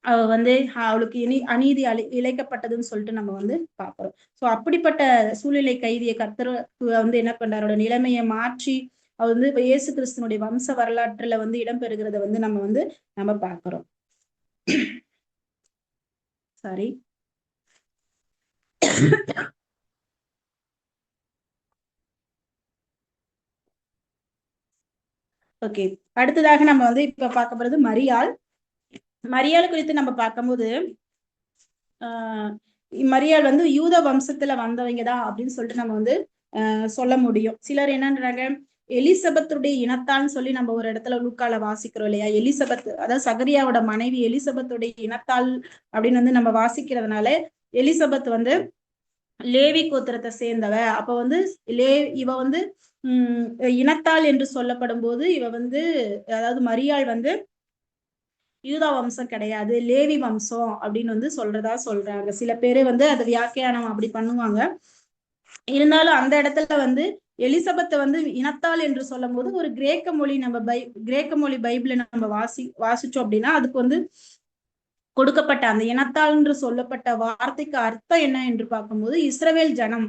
அவ வந்து அவளுக்கு அநீதி இழைக்கப்பட்டதுன்னு சொல்லிட்டு நம்ம வந்து பாக்குறோம். சோ அப்படிப்பட்ட சூழ்நிலை கைதியை கர்த்தர் வந்து என்ன பண்றாரோட நிலைமையை மாற்றி அவர் வந்து இயேசு கிறிஸ்துனுடைய வம்ச வரலாற்றுல வந்து இடம்பெறுகிறத வந்து நம்ம பாக்குறோம். சாரி. ஓகே, அடுத்ததாக நம்ம வந்து இப்ப பார்க்க போறது மரியாள். மரியாள் குறித்து நம்ம பார்க்கும்போது மரியாள் வந்து யூத வம்சத்துல வந்தவங்கதான் அப்படின்னு சொல்லிட்டு நம்ம வந்து சொல்ல முடியும். சிலர் என்னன்றாங்க, எலிசபெத்துடைய இனத்தான்னு சொல்லி நம்ம ஒரு இடத்துல லூக்கால வாசிக்கிறோம் இல்லையா, எலிசபெத் அதாவது சகரியாவோட மனைவி எலிசபெத்துடைய இனத்தாள் அப்படின்னு வந்து நம்ம வாசிக்கிறதுனால எலிசபெத் வந்து லேவி கோத்திரத்தை சேர்ந்தவ. அப்ப வந்து இவ வந்து இனத்தாள் என்று சொல்லப்படும் போது இவ வந்து, அதாவது மரியாள் வந்து யூதா வம்சம் கிடையாது, லேவி வம்சம் அப்படின்னு வந்து சொல்றாங்க. சில பேரு வந்து அது வியாக்கியானம் அப்படி பண்ணுவாங்க. இருந்தாலும் அந்த இடத்துல வந்து எலிசபெத்தை வந்து இனத்தாள் என்று சொல்லும் போது ஒரு கிரேக்க மொழி பைபிளை நம்ம வாசிச்சோம் அப்படின்னா அதுக்கு வந்து கொடுக்கப்பட்ட அந்த இனத்தாள் என்று சொல்லப்பட்ட வார்த்தைக்கு அர்த்தம் என்ன என்று பார்க்கும்போது இஸ்ரவேல் ஜனம்,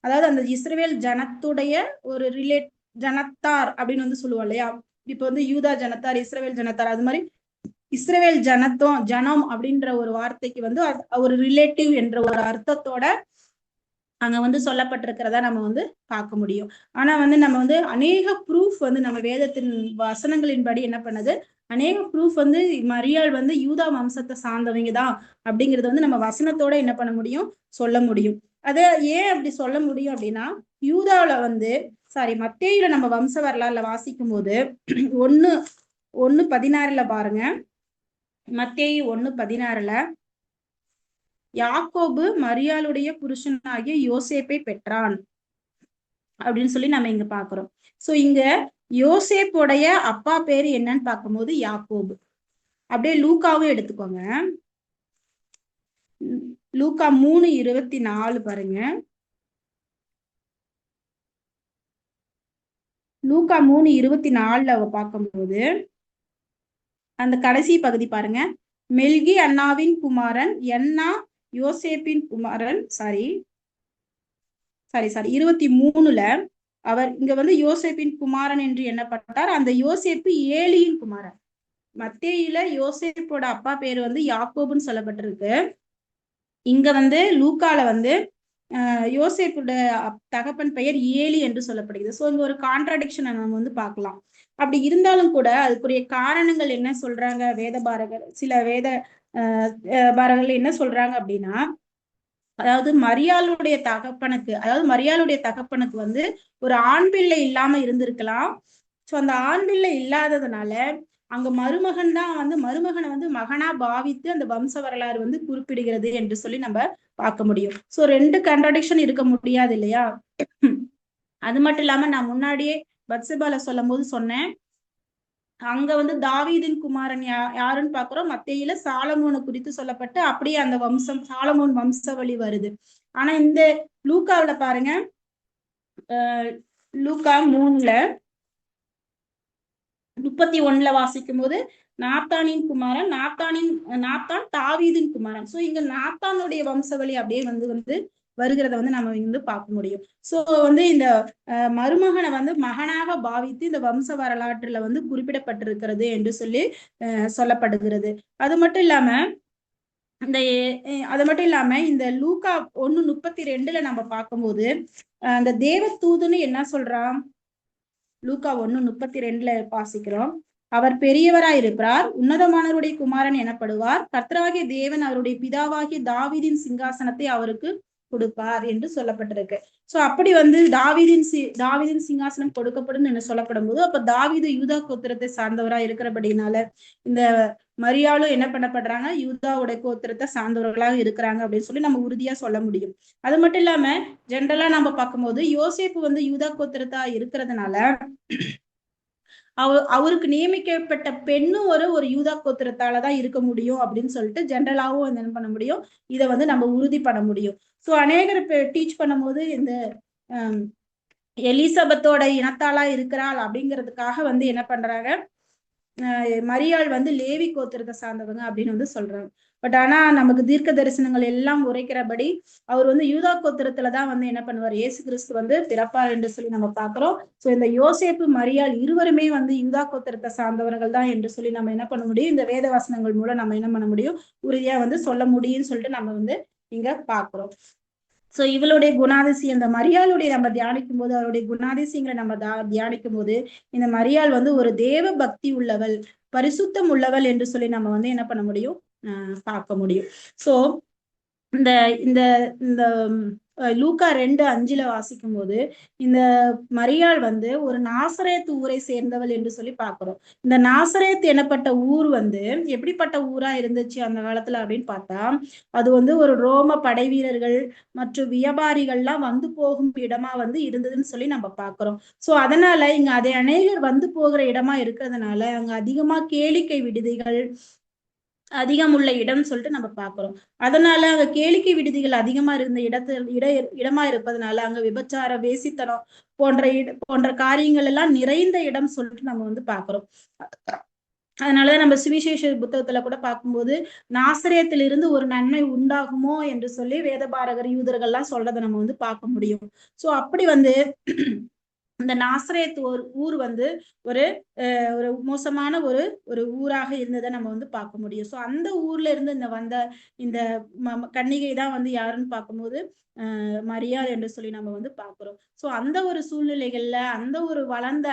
அதாவது அந்த இஸ்ரவேல் ஜனத்துடைய ஒரு ஜனத்தார் அப்படின்னு வந்து சொல்லுவோம் இல்லையா. இப்ப வந்து யூதா ஜனத்தார், இஸ்ரவேல் ஜனத்தார், அது மாதிரி இஸ்ரவேல் ஜனம் அப்படின்ற ஒரு வார்த்தைக்கு வந்து ஒரு ரிலேட்டிவ் என்ற ஒரு அர்த்தத்தோட அங்க வந்து சொல்லப்பட்டிருக்கிறதா நம்ம வந்து பார்க்க முடியும். ஆனா வந்து நம்ம வந்து அநேக ப்ரூஃப் வந்து நம்ம வேதத்தின் வசனங்களின்படி என்ன பண்ணுது, அநேக ப்ரூஃப் வந்து மரியாள் வந்து யூதா வம்சத்தை சார்ந்தவங்கதான் அப்படிங்கறது வந்து நம்ம வசனத்தோட என்ன பண்ண முடியும், சொல்ல முடியும். அத ஏன் அப்படி சொல்ல முடியும் அப்படின்னா, யூதாவில வந்து மத்தேயுல நம்ம வம்ச வரலாறுல வாசிக்கும் போது 1:16 பாருங்க. மத்தேயு 1:16 யாக்கோபு மரியாளுடைய புருஷனாகிய யோசேப்பை பெற்றான் அப்படின்னு சொல்லி நம்ம இங்க பாக்குறோம். சோ இங்க யோசேப்புடைய அப்பா பேரு என்னன்னு பார்க்கும்போது யாக்கோபு. அப்படியே லூக்காவும் எடுத்துக்கோங்க. லூக்கா 3:24 பாருங்க. லூக்கா 3:24 பார்க்கும்போது அந்த கடைசி பகுதி பாருங்க. மெல்கி அண்ணாவின் குமாரன், என்னா யோசேப்பின் குமாரன், 23 அவர் இங்க வந்து யோசேப்பின் குமாரன் என்று எண்ணப்பட்டார். அந்த யோசேப்பு ஏலியின் குமாரன். மத்தேயுல யோசேப்போட அப்பா பேரு வந்து யாக்கோபுன்னு சொல்லப்பட்டிருக்கு. இங்க வந்து லூக்கால வந்து யோசேப்போட தகப்பன் பெயர் ஏலி என்று சொல்லப்படுகிறது. சோ இங்க ஒரு கான்ட்ராடிக்ஷன் நம்ம வந்து பார்க்கலாம். அப்படி இருந்தாலும் கூட அதுக்குரிய காரணங்கள் என்ன சொல்றாங்க சில வேத பாரகர்கள் என்ன சொல்றாங்க அப்படின்னா, அதாவது மரியாளுடைய தகப்பனுக்கு வந்து ஒரு ஆண் பிள்ளை இல்லாம இருந்திருக்கலாம். சோ அந்த ஆண் பிள்ளை இல்லாததுனால அங்க மருமகனை வந்து மகனா பாவித்து அந்த வம்ச வரலாறு வந்து குறிப்பிடுகிறது என்று சொல்லி நம்ம பார்க்க முடியும். சோ 2 கான்ட்ராடிக்ஷன் இருக்க முடியாது இல்லையா. அது மட்டும் இல்லாம நான் முன்னாடியே பத்சேபால சொல்லும் போது சொன்னேன், அங்க வந்து தாவீதின் குமாரன் யாருன்னு பாக்குறோம். மத்தேயுல சாலமோனை குறித்து சொல்லப்பட்டு அப்படியே அந்த சாலமோன் வம்சவழி வருது. ஆனா இந்த லூக்காவில பாருங்க, லூக்கா 3:31 வாசிக்கும் போது நாத்தானின் குமாரன், நாத்தான் தாவீதின் குமாரன். சோ இங்க நாத்தானுடைய வம்சவழி அப்படியே வந்து வருகிறத வந்து நம்ம வந்து பார்க்க முடியும். சோ வந்து இந்த மருமகனை வந்து மகனாக பாவித்து இந்த வம்ச வரலாற்றுல வந்து குறிப்பிடப்பட்டிருக்கிறது என்று சொல்லி சொல்லப்படுகிறது. அது மட்டும் இல்லாம இந்த லூக்கா 1:32 நம்ம பார்க்கும்போது அந்த தேவ தூதுன்னு என்ன சொல்றான், லூக்கா 1:32 வாசிக்கிறோம். அவர் பெரியவராயிருப்பார், உன்னதமானவருடைய குமாரன் எனப்படுவார். கர்த்தராகிய தேவன் அவருடைய பிதாவாகிய தாவீதின் சிங்காசனத்தை அவருக்கு கொடுப்பார் என்று சொல்லப்பட்டிருக்கு. சோ அப்படி வந்து தாவீதின் சிங்காசனம் கொடுக்கப்படும் என்று சொல்லப்படும் போது, அப்ப தாவீது யூதா கோத்திரத்தை சார்ந்தவரா இருக்கிறபடினால இந்த மரியாளும் என்ன பண்ணப்படுறாங்க, யூதாவுடைய கோத்திரத்தை சார்ந்தவர்களாக இருக்கிறாங்க அப்படின்னு சொல்லி நம்ம உறுதியா சொல்ல முடியும். அது மட்டும் இல்லாம ஜென்ரலா நம்ம பார்க்கும்போது யோசேப்பு வந்து யூதா கோத்திரத்தா இருக்கிறதுனால அவருக்கு நியமிக்கப்பட்ட பெண்ணும் ஒரு யூதா கோத்திரத்தாலதான் இருக்க முடியும் அப்படின்னு சொல்லிட்டு ஜென்ரலாவும் என்ன பண்ண முடியும், இதை வந்து நம்ம உறுதி பண்ண முடியும். சோ அநேகர் டீச் பண்ணும் போது இந்த எலிசபெத்தோட இனத்தாளா இருக்கிறாள் அப்படிங்கிறதுக்காக வந்து என்ன பண்றாங்க, மரியாள் வந்து லேவி கோத்திரத்தை சார்ந்தவங்க அப்படின்னு வந்து சொல்றாங்க. பட் ஆனா நமக்கு தீர்க்க தரிசனங்கள் எல்லாம் உரைக்கிறபடி அவர் வந்து யூதா கோத்திரத்துலதான் வந்து என்ன பண்ணுவார், இயேசு கிறிஸ்து வந்து பிறப்பார் என்று சொல்லி நம்ம பாக்குறோம். சோ இந்த யோசேப்பு மரியாள் இருவருமே வந்து யூதா கோத்திரத்தை சார்ந்தவர்கள் தான் என்று சொல்லி நம்ம என்ன பண்ண முடியும், இந்த வேத வசனங்கள் மூலம் நம்ம என்ன பண்ண முடியும், உறுதியா வந்து சொல்ல முடியும்னு சொல்லிட்டு நம்ம வந்து இங்க பாக்குறோம். சோ இவளுடைய குணாதிசயம், இந்த மரியாளுடைய நம்ம தியானிக்கும் போது, அவருடைய குணாதிசயங்களை நம்ம தியானிக்கும் போது இந்த மரியாள் வந்து ஒரு தேவ பக்தி உள்ளவள், பரிசுத்தம் உள்ளவள் என்று சொல்லி நம்ம வந்து என்ன பண்ண முடியும், பார்க்க முடியும். சோ இந்த இந்த இந்த லூக்கா 2:5 வாசிக்கும் போது இந்த மரியாள் வந்து ஒரு நாசரேத் ஊரை சேர்ந்தவள் என்று சொல்லி பாக்குறோம். இந்த நாசரேத் எனப்பட்ட ஊர் வந்து எப்படிப்பட்ட ஊரா இருந்துச்சு அந்த காலத்துல அப்படின்னு பார்த்தா, அது வந்து ஒரு ரோம படை வீரர்கள் மற்றும் வியாபாரிகள்லாம் வந்து போகும் இடமா வந்து இருந்ததுன்னு சொல்லி நம்ம பாக்குறோம். சோ அதனால இங்க அதை அநேகர் வந்து போகிற இடமா இருக்கிறதுனால அங்க அதிகமா கேளிக்கை விடுதிகள் அதிகம் உள்ள இடம் சொல்லிட்டு நம்ம பாக்குறோம். அதனால அங்க கேளிக்கை விடுதிகள் அதிகமா இருந்த இடமா இருப்பதனால அங்க விபச்சார வேசித்தனம் போன்ற காரியங்கள் எல்லாம் நிறைந்த இடம் சொல்லிட்டு நம்ம வந்து பாக்குறோம். அதனாலதான் நம்ம சுவிசேஷ புத்தகத்துல கூட பார்க்கும்போது நாசரேத்திலிருந்து ஒரு நன்மை உண்டாகுமோ என்று சொல்லி வேதபாரகர் யூதர்கள்லாம் சொல்றதை நம்ம வந்து பார்க்க முடியும். சோ அப்படி வந்து இந்த நாசரேத் ஊர் வந்து ஒரு மோசமான ஒரு ஊராக இருந்ததை நம்ம வந்து பார்க்க முடியும். சோ அந்த ஊர்ல இருந்து இந்த கன்னிகை தான் வந்து யாருன்னு பார்க்கும்போது மரியாள் என்று சொல்லி நம்ம வந்து பாக்குறோம். சோ அந்த ஒரு சூழ்நிலைகள்ல அந்த ஒரு வளர்ந்த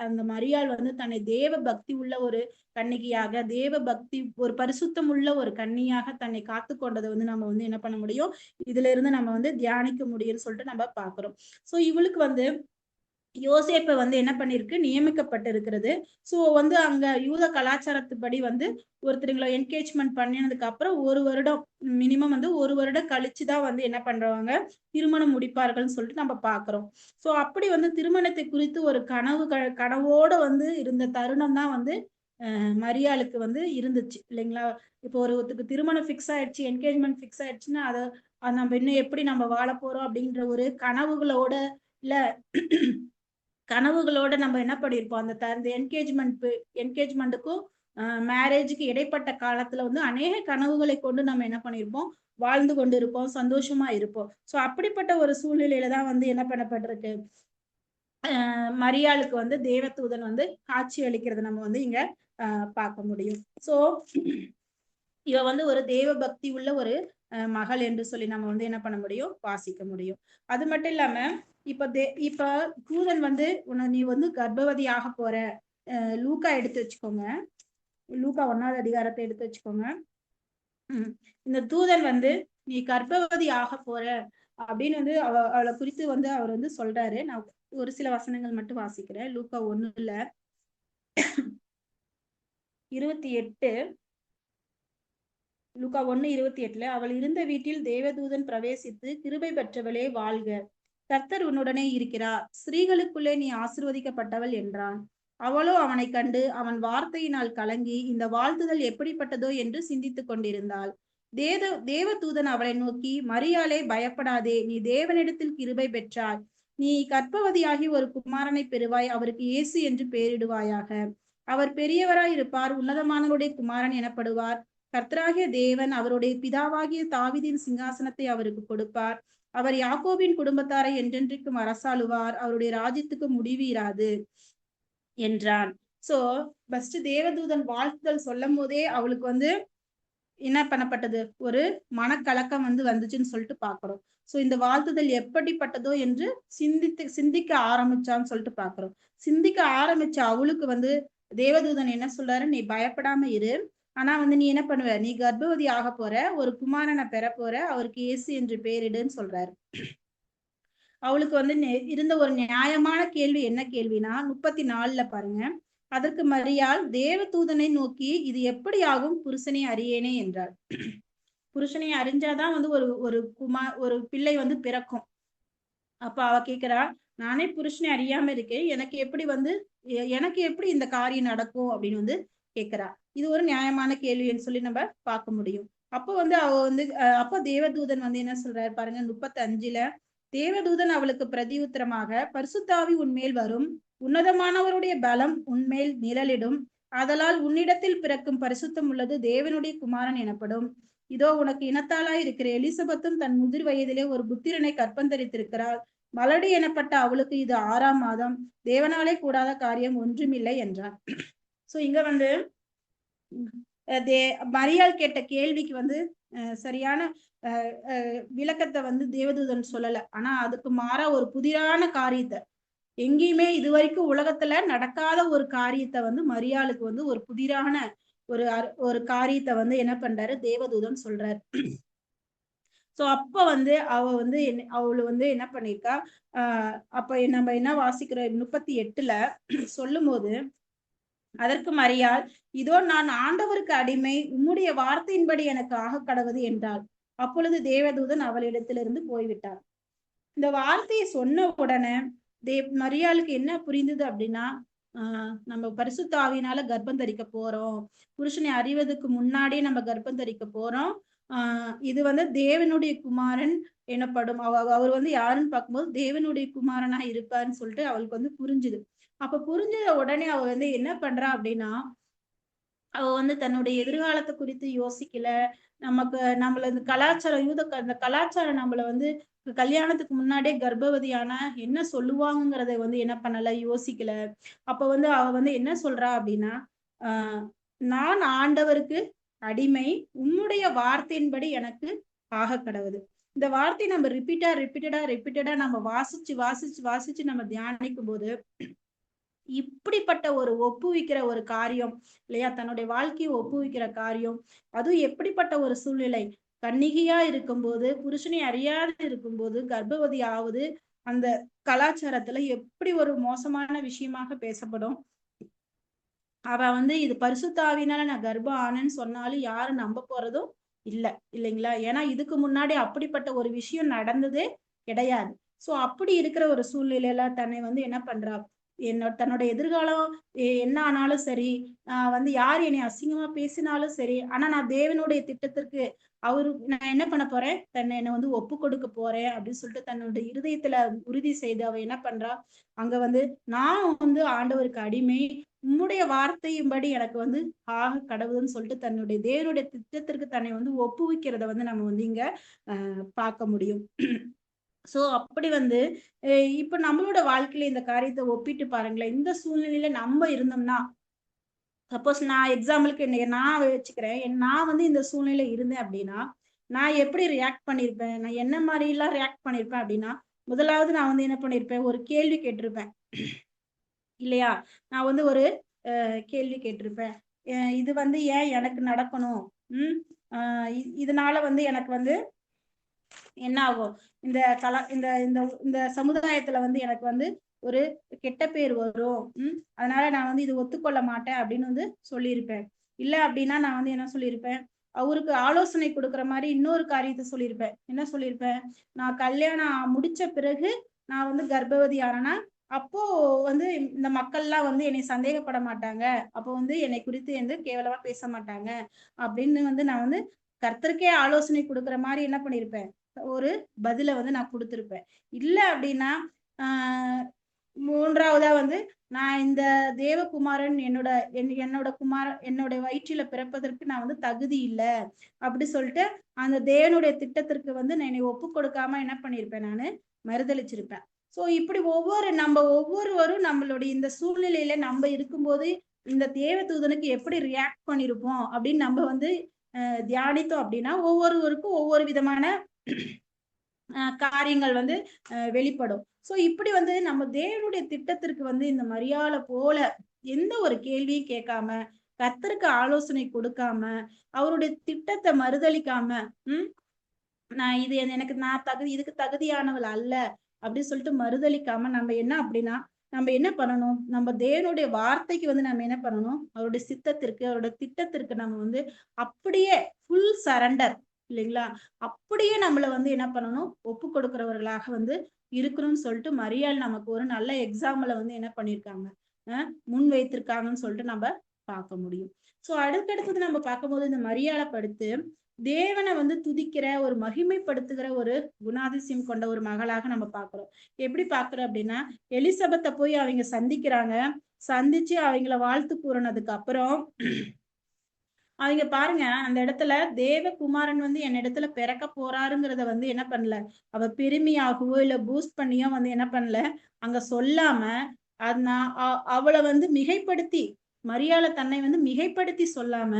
அந்த மரியாள் வந்து தன்னை தேவ பக்தி உள்ள ஒரு கன்னிகையாக, தேவ பக்தி ஒரு பரிசுத்தம் உள்ள ஒரு கன்னியாக தன்னை காத்து கொண்டதை வந்து நம்ம வந்து என்ன பண்ண முடியும், இதுல இருந்து நம்ம வந்து தியானிக்க முடியும்னு சொல்லிட்டு நம்ம பாக்குறோம். சோ இவளுக்கு வந்து யோசேப்பை வந்து என்ன பண்ணிருக்கு, நியமிக்கப்பட்டிருக்கிறது. சோ வந்து அங்க யூத கலாச்சாரத்துப்படி வந்து ஒருத்தருங்களை என்கேஜ்மெண்ட் பண்ணினதுக்கு அப்புறம் 1 வருடம் மினிமம் வந்து 1 வருடம் கழிச்சுதான் வந்து என்ன பண்றவங்க திருமணம் முடிப்பார்கள்னு சொல்லிட்டு நம்ம பாக்குறோம். சோ அப்படி வந்து திருமணத்தை குறித்து ஒரு கனவோட வந்து இருந்த தருணம் தான் வந்து மரியாளுக்கு வந்து இருந்துச்சு இல்லைங்களா. இப்போ ஒருத்தருக்கு திருமணம் பிக்ஸ் ஆயிடுச்சு, என்கேஜ்மெண்ட் பிக்ஸ் ஆயிடுச்சுன்னா அதை நம்ம இன்னும் எப்படி நம்ம வாழ போறோம் அப்படின்ற ஒரு கனவுகளோட இல்ல கனவுகளோட நம்ம என்ன பண்ணிருப்போம், அந்த என்கேஜ்மெண்ட்டுக்கும் மேரேஜுக்கு இடைப்பட்ட காலத்துல வந்து அநேக கனவுகளை கொண்டு நம்ம என்ன பண்ணிருப்போம், வாழ்ந்து கொண்டு இருப்போம், சந்தோஷமா இருப்போம். சோ அப்படிப்பட்ட ஒரு சூழ்நிலையில தான் வந்து என்ன பண்ணப்பட்டிருக்கு, மரியாளுக்கு வந்து தேவதூதன் வந்து காட்சி அளிக்கிறது நம்ம வந்து இங்க பார்க்க முடியும். சோ இவ வந்து ஒரு தேவ பக்தி உள்ள ஒரு மகள் என்று சொல்லி நம்ம வந்து என்ன பண்ண முடியும், வாசிக்க முடியும். அது மட்டும் இல்லாம இப்ப தூதன் வந்து நீ வந்து கர்ப்பவதி ஆக போற, லூக்கா எடுத்து வச்சுக்கோங்க, லூக்கா 1வது அதிகாரத்தை எடுத்து வச்சுக்கோங்க. இந்த தூதன் வந்து நீ கர்ப்பவதி ஆக போற அப்படின்னு வந்து அவளை குறித்து வந்து அவர் வந்து சொல்றாரு. நான் ஒரு சில வசனங்கள் மட்டும் வாசிக்கிறேன். லூக்கா 1:28 லூக்கா 1:28 அவள் இருந்த வீட்டில் தேவதூதன் பிரவேசித்து, கிருபை பெற்றவளே வாழ்க, கர்த்தர் உன்னுடனே இருக்கிறார், ஸ்திரீகளுக்குள்ளே நீ ஆசீர்வதிக்கப்பட்டவள் என்றான். அவளோ அவனை கண்டு அவன் வார்த்தையினால் கலங்கி இந்த வாழ்த்துதல் எப்படிப்பட்டதோ என்று சிந்தித்துக் கொண்டிருந்தாள். தேவதூதன் அவளை நோக்கி, மரியாளே பயப்படாதே, நீ தேவனிடத்தில் கிருபை பெற்றாய், நீ கர்ப்பவதியாகி ஒரு குமாரனை பெறுவாய், அவருக்கு இயேசு என்று பெயரிடுவாயாக. அவர் பெரியவராய் இருப்பார், உன்னதமானவருடைய குமாரன் எனப்படுவார். கர்த்தராகிய தேவன் அவருடைய பிதாவாகிய தாவீதின் சிங்காசனத்தை அவருக்கு கொடுப்பார். அவர் யாக்கோபின் குடும்பத்தாரை என்றென்றைக்கும் அரசாளுவார், அவருடைய ராஜ்யத்துக்கு முடிவு இராது என்றான். சோ ஃபர்ஸ்ட் தேவதூதன் வாழ்த்துதல் சொல்லும் போதே அவளுக்கு வந்து என்ன பண்ணப்பட்டது, ஒரு மனக்கலக்கம் வந்து வந்துச்சுன்னு சொல்லிட்டு பாக்குறோம். சோ இந்த வாழ்த்துதல் எப்படிப்பட்டதோ என்று சிந்திக்க ஆரம்பிச்சான்னு சொல்லிட்டு பாக்குறோம். சிந்திக்க ஆரம்பிச்ச அவளுக்கு வந்து தேவதூதன் என்ன சொல்றாரு, நீ பயப்படாம இரு. ஆனா வந்து நீ என்ன பண்ணுவ, நீ கர்ப்பவதி ஆக போற, ஒரு குமாரனை பெற போற, அவருக்கு இயேசு என்று பெயரிடுன்னு சொல்றாரு. அவளுக்கு வந்து இருந்த ஒரு நியாயமான கேள்வி என்ன கேள்வினா 34ல பாருங்க. அதற்கு மரியாள் தேவதூதனை நோக்கி, இது எப்படி ஆகும், புருஷனை அறியேனே என்றாள். புருஷனை அறிஞ்சாதான் வந்து ஒரு பிள்ளை வந்து பிறக்கும். அப்ப அவ கேக்குறா, நானே புருஷனை அறியாம இருக்கேன், எனக்கு எப்படி இந்த காரியம் நடக்கும் அப்படின்னு வந்து கேக்குறா. இது ஒரு நியாயமான கேள்வின்னு சொல்லி நம்ம பார்க்க முடியும். அப்ப வந்து அவ வந்து அப்ப தேவதூதன் வந்து என்ன சொல்றாரு பாருங்க 35ல, தேவதூதன் அவளுக்கு பிரதியுத்தரமாக, பரிசுத்தாவி உன்மேல் வரும், உன்னதமானவருடைய பலம் உன்மேல் நிழலிடும், ஆதலால் உன்னிடத்தில் பிறக்கும் பரிசுத்தம் உள்ளது தேவனுடைய குமாரன் எனப்படும். இதோ உனக்கு இனத்தாளாய் இருக்கிற எலிசபெத்தும் தன் முதிர் வயதிலே ஒரு புத்திரனை கற்பந்தரித்திருக்கிறாள். மலடி எனப்பட்ட அவளுக்கு இது 6ஆம் மாதம், தேவனாலே கூடாத காரியம் ஒன்றுமில்லை என்றான். சோ இங்க வந்து மரியாள் கேட்ட கேள்விக்கு வந்து சரியான விளக்கத்தை வந்து தேவதூதன் சொல்லல. ஆனா அதுக்கு மாறா ஒரு புதிரான காரியத்தை, எங்கேயுமே இதுவரைக்கும் உலகத்துல நடக்காத ஒரு காரியத்தை வந்து மரியாளுக்கு வந்து ஒரு புதிரான ஒரு காரியத்தை வந்து என்ன பண்றாரு, தேவதூதன் சொல்றாரு. சோ அப்ப வந்து அவளு வந்து என்ன பண்ணிருக்கா, அப்ப நம்ம என்ன வாசிக்கிறோம் 38ல சொல்லும் போது, அதற்கு மரியாள், இதோ நான் ஆண்டவருக்கு அடிமை, உம்முடைய வார்த்தையின்படி எனக்கு ஆக கடவுது என்றாள். அப்பொழுது தேவதூதன் அவளிடத்திலிருந்து போய்விட்டார். இந்த வார்த்தையை சொன்ன உடனே மரியாளுக்கு என்ன புரிந்தது அப்படின்னா, நம்ம பரிசுத்த ஆவியினால கர்ப்பம் தரிக்க போறோம், புருஷனை அறிவதற்கு முன்னாடியே நம்ம கர்ப்பம் தரிக்க போறோம், இது வந்து தேவனுடைய குமாரன் எனப்படும். அவர் வந்து யாருன்னு பார்க்கும்போது தேவனுடைய குமாரனா இருப்பாருன்னு சொல்லிட்டு அவளுக்கு வந்து புரிஞ்சுது. அப்ப புரிஞ்ச உடனே அவ வந்து என்ன பண்றா அப்படின்னா, அவ வந்து தன்னுடைய எதிர்காலத்தை குறித்து யோசிக்கல. நம்மள இந்த கலாச்சாரம் இந்த கலாச்சாரம் நம்மள வந்து கல்யாணத்துக்கு முன்னாடியே கர்ப்பவதியானா என்ன சொல்லுவாங்கிறத வந்து என்ன பண்ணல, யோசிக்கல. அப்ப வந்து அவ வந்து என்ன சொல்றா அப்படின்னா, நான் ஆண்டவருக்கு அடிமை, உம்முடைய வார்த்தையின்படி எனக்கு ஆக கடவுது. இந்த வார்த்தை நம்ம ரிப்பீட்டடா நம்ம வாசிச்சு நம்ம தியானிக்கும் போது இப்படிப்பட்ட ஒரு ஒப்புவிக்கிற ஒரு காரியம் இல்லையா, தன்னுடைய வாழ்க்கையை ஒப்புவிக்கிற காரியம், அதுவும் எப்படிப்பட்ட ஒரு சூழ்நிலை, கன்னிகையா இருக்கும்போது, புருஷனை அறியாது இருக்கும்போது கர்ப்பவதி ஆவது அந்த கலாச்சாரத்துல எப்படி ஒரு மோசமான விஷயமாக பேசப்படும். அவ வந்து இது பரிசுத்தாவினால நான் கர்ப்பம் ஆனேன்னு சொன்னாலும் யாரும் நம்ப போறதும் இல்லைங்களா. ஏன்னா இதுக்கு முன்னாடி அப்படிப்பட்ட ஒரு விஷயம் நடந்ததே கிடையாது. சோ அப்படி இருக்கிற ஒரு சூழ்நிலையில தன்னை வந்து என்ன பண்றா, தன்னோட எதிர்காலம் என்ன ஆனாலும் சரி, வந்து யார் என்னை அசிங்கமா பேசினாலும் சரி, ஆனா நான் தேவனுடைய திட்டத்திற்கு நான் என்ன பண்ண போறேன், என்னை வந்து ஒப்பு கொடுக்க போறேன் அப்படின்னு சொல்லிட்டு தன்னுடைய இருதயத்துல உறுதி செய்து அவ என்ன பண்றா, அங்க வந்து நான் வந்து ஆண்டவருக்கு அடிமை, உம்முடைய வார்த்தையும்படி எனக்கு வந்து ஆக கடவுள்னு சொல்லிட்டு தன்னுடைய தேவனுடைய திட்டத்திற்கு தன்னை வந்து ஒப்புவிக்கிறத வந்து நம்ம வந்து இங்க பார்க்க முடியும். சோ அப்படி வந்து இப்ப நம்மளோட வாழ்க்கையில இந்த காரியத்தை ஒப்பிட்டு பாருங்களேன். இந்த சூழ்நிலையில நம்ம இருந்தோம்னா, சப்போஸ் நான் எக்ஸாம்பிளுக்கு நான் வச்சுக்கிறேன், நான் வந்து இந்த சூழ்நிலை இருந்தேன் அப்படின்னா நான் எப்படி ரியாக்ட் பண்ணிருப்பேன், நான் என்ன மாதிரி எல்லாம் ரியாக்ட் பண்ணிருப்பேன் அப்படின்னா, முதலாவது நான் வந்து என்ன பண்ணிருப்பேன், ஒரு கேள்வி கேட்டிருப்பேன் இல்லையா. நான் வந்து ஒரு கேள்வி கேட்டிருப்பேன், இது வந்து ஏன் எனக்கு நடக்கணும், இதனால வந்து எனக்கு வந்து என்ன ஆகும், இந்த இந்த சமுதாயத்துல வந்து எனக்கு வந்து ஒரு கெட்ட பேர் வரும், அதனால நான் வந்து இது ஒத்துக்கொள்ள மாட்டேன் அப்படின்னு வந்து சொல்லியிருப்பேன். இல்ல அப்படின்னா நான் வந்து என்ன சொல்லியிருப்பேன், அவருக்கு ஆலோசனை கொடுக்குற மாதிரி இன்னொரு காரியத்தை சொல்லியிருப்பேன். என்ன சொல்லியிருப்பேன், நான் கல்யாணம் முடிச்ச பிறகு நான் வந்து கர்ப்பவதி ஆனா அப்போ வந்து இந்த மக்கள்லாம் வந்து என்னை சந்தேகப்பட மாட்டாங்க, அப்போ வந்து என்னை குறித்து வந்து கேவலமா பேச மாட்டாங்க அப்படின்னு வந்து நான் வந்து கர்த்தருக்கே ஆலோசனை கொடுக்குற மாதிரி என்ன பண்ணிருப்பேன், ஒரு பதில வந்து நான் கொடுத்திருப்பேன். இல்ல அப்படின்னா மூன்றாவதா வந்து நான் இந்த தேவகுமாரன் என்னோட வயிற்றில பிறப்பதற்கு நான் வந்து தகுதி இல்லை அப்படி சொல்லிட்டு அந்த தேவனுடைய திட்டத்திற்கு வந்து நான் என்னை ஒப்பு கொடுக்காம என்ன பண்ணிருப்பேன், நானு மறுதளிச்சிருப்பேன். சோ இப்படி ஒவ்வொருவரும் நம்மளுடைய இந்த சூழ்நிலையில நம்ம இருக்கும்போது இந்த தேவதூதனுக்கு எப்படி ரியாக்ட் பண்ணிருப்போம் அப்படின்னு நம்ம வந்து தியானித்தோம் அப்படின்னா ஒவ்வொருவருக்கும் ஒவ்வொரு விதமான காரியங்கள் வந்து வெளிப்படும். சோ இப்படி வந்து நம்ம தேவனுடைய திட்டத்திற்கு வந்து இந்த மரியாதை போல எந்த ஒரு கேள்வியும் கேட்காம, கர்த்தருக்கு ஆலோசனை கொடுக்காம, அவருடைய திட்டத்தை மறுதளிக்காம, நான் இது இதுக்கு தகுதியானவள் அல்ல அப்படின்னு சொல்லிட்டு மறுதளிக்காம நம்ம என்ன அப்படின்னா, நம்ம என்ன பண்ணணும், நம்ம தேவனுடைய வார்த்தைக்கு வந்து நம்ம என்ன பண்ணணும், அவருடைய சித்தத்திற்கு, அவருடைய திட்டத்திற்கு நம்ம வந்து அப்படியே ஃபுல் சரண்டர் இல்லைங்களா, அப்படியே நம்மள வந்து என்ன பண்ணணும், ஒப்பு கொடுக்கிறவர்களாக வந்து இருக்கணும்னு சொல்லிட்டு மரியாள் நமக்கு ஒரு நல்ல எக்ஸாம்பிள வந்து என்ன பண்ணிருக்காங்க, முன் வைத்திருக்காங்கன்னு சொல்லிட்டு நம்ம பார்க்க முடியும். சோ அடுத்தடுத்தது நம்ம பார்க்கும்போது இந்த மரியாளை படுத்து தேவனை வந்து துதிக்கிற ஒரு மகிமைப்படுத்துகிற ஒரு குணாதிசயம் கொண்ட ஒரு மகளாக நம்ம பாக்குறோம். எப்படி பாக்குறோம் அப்படின்னா, எலிசபெத்தை போய் அவங்க சந்திக்கிறாங்க. சந்திச்சு அவங்கள வாழ்த்து கூறினதுக்கு அப்புறம் அவங்க பாருங்க, அந்த இடத்துல தேவகுமாரன் வந்து என் இடத்துல பிறக்க போறாருங்கிறத வந்து என்ன பண்ணல, அவ பெருமையாகவோ இல்ல பூஸ்ட் பண்ணியோ வந்து என்ன பண்ணல, அங்க சொல்லாம அவளை வந்து மிகைப்படுத்தி, மரியாதை தன்னை வந்து மிகைப்படுத்தி சொல்லாம,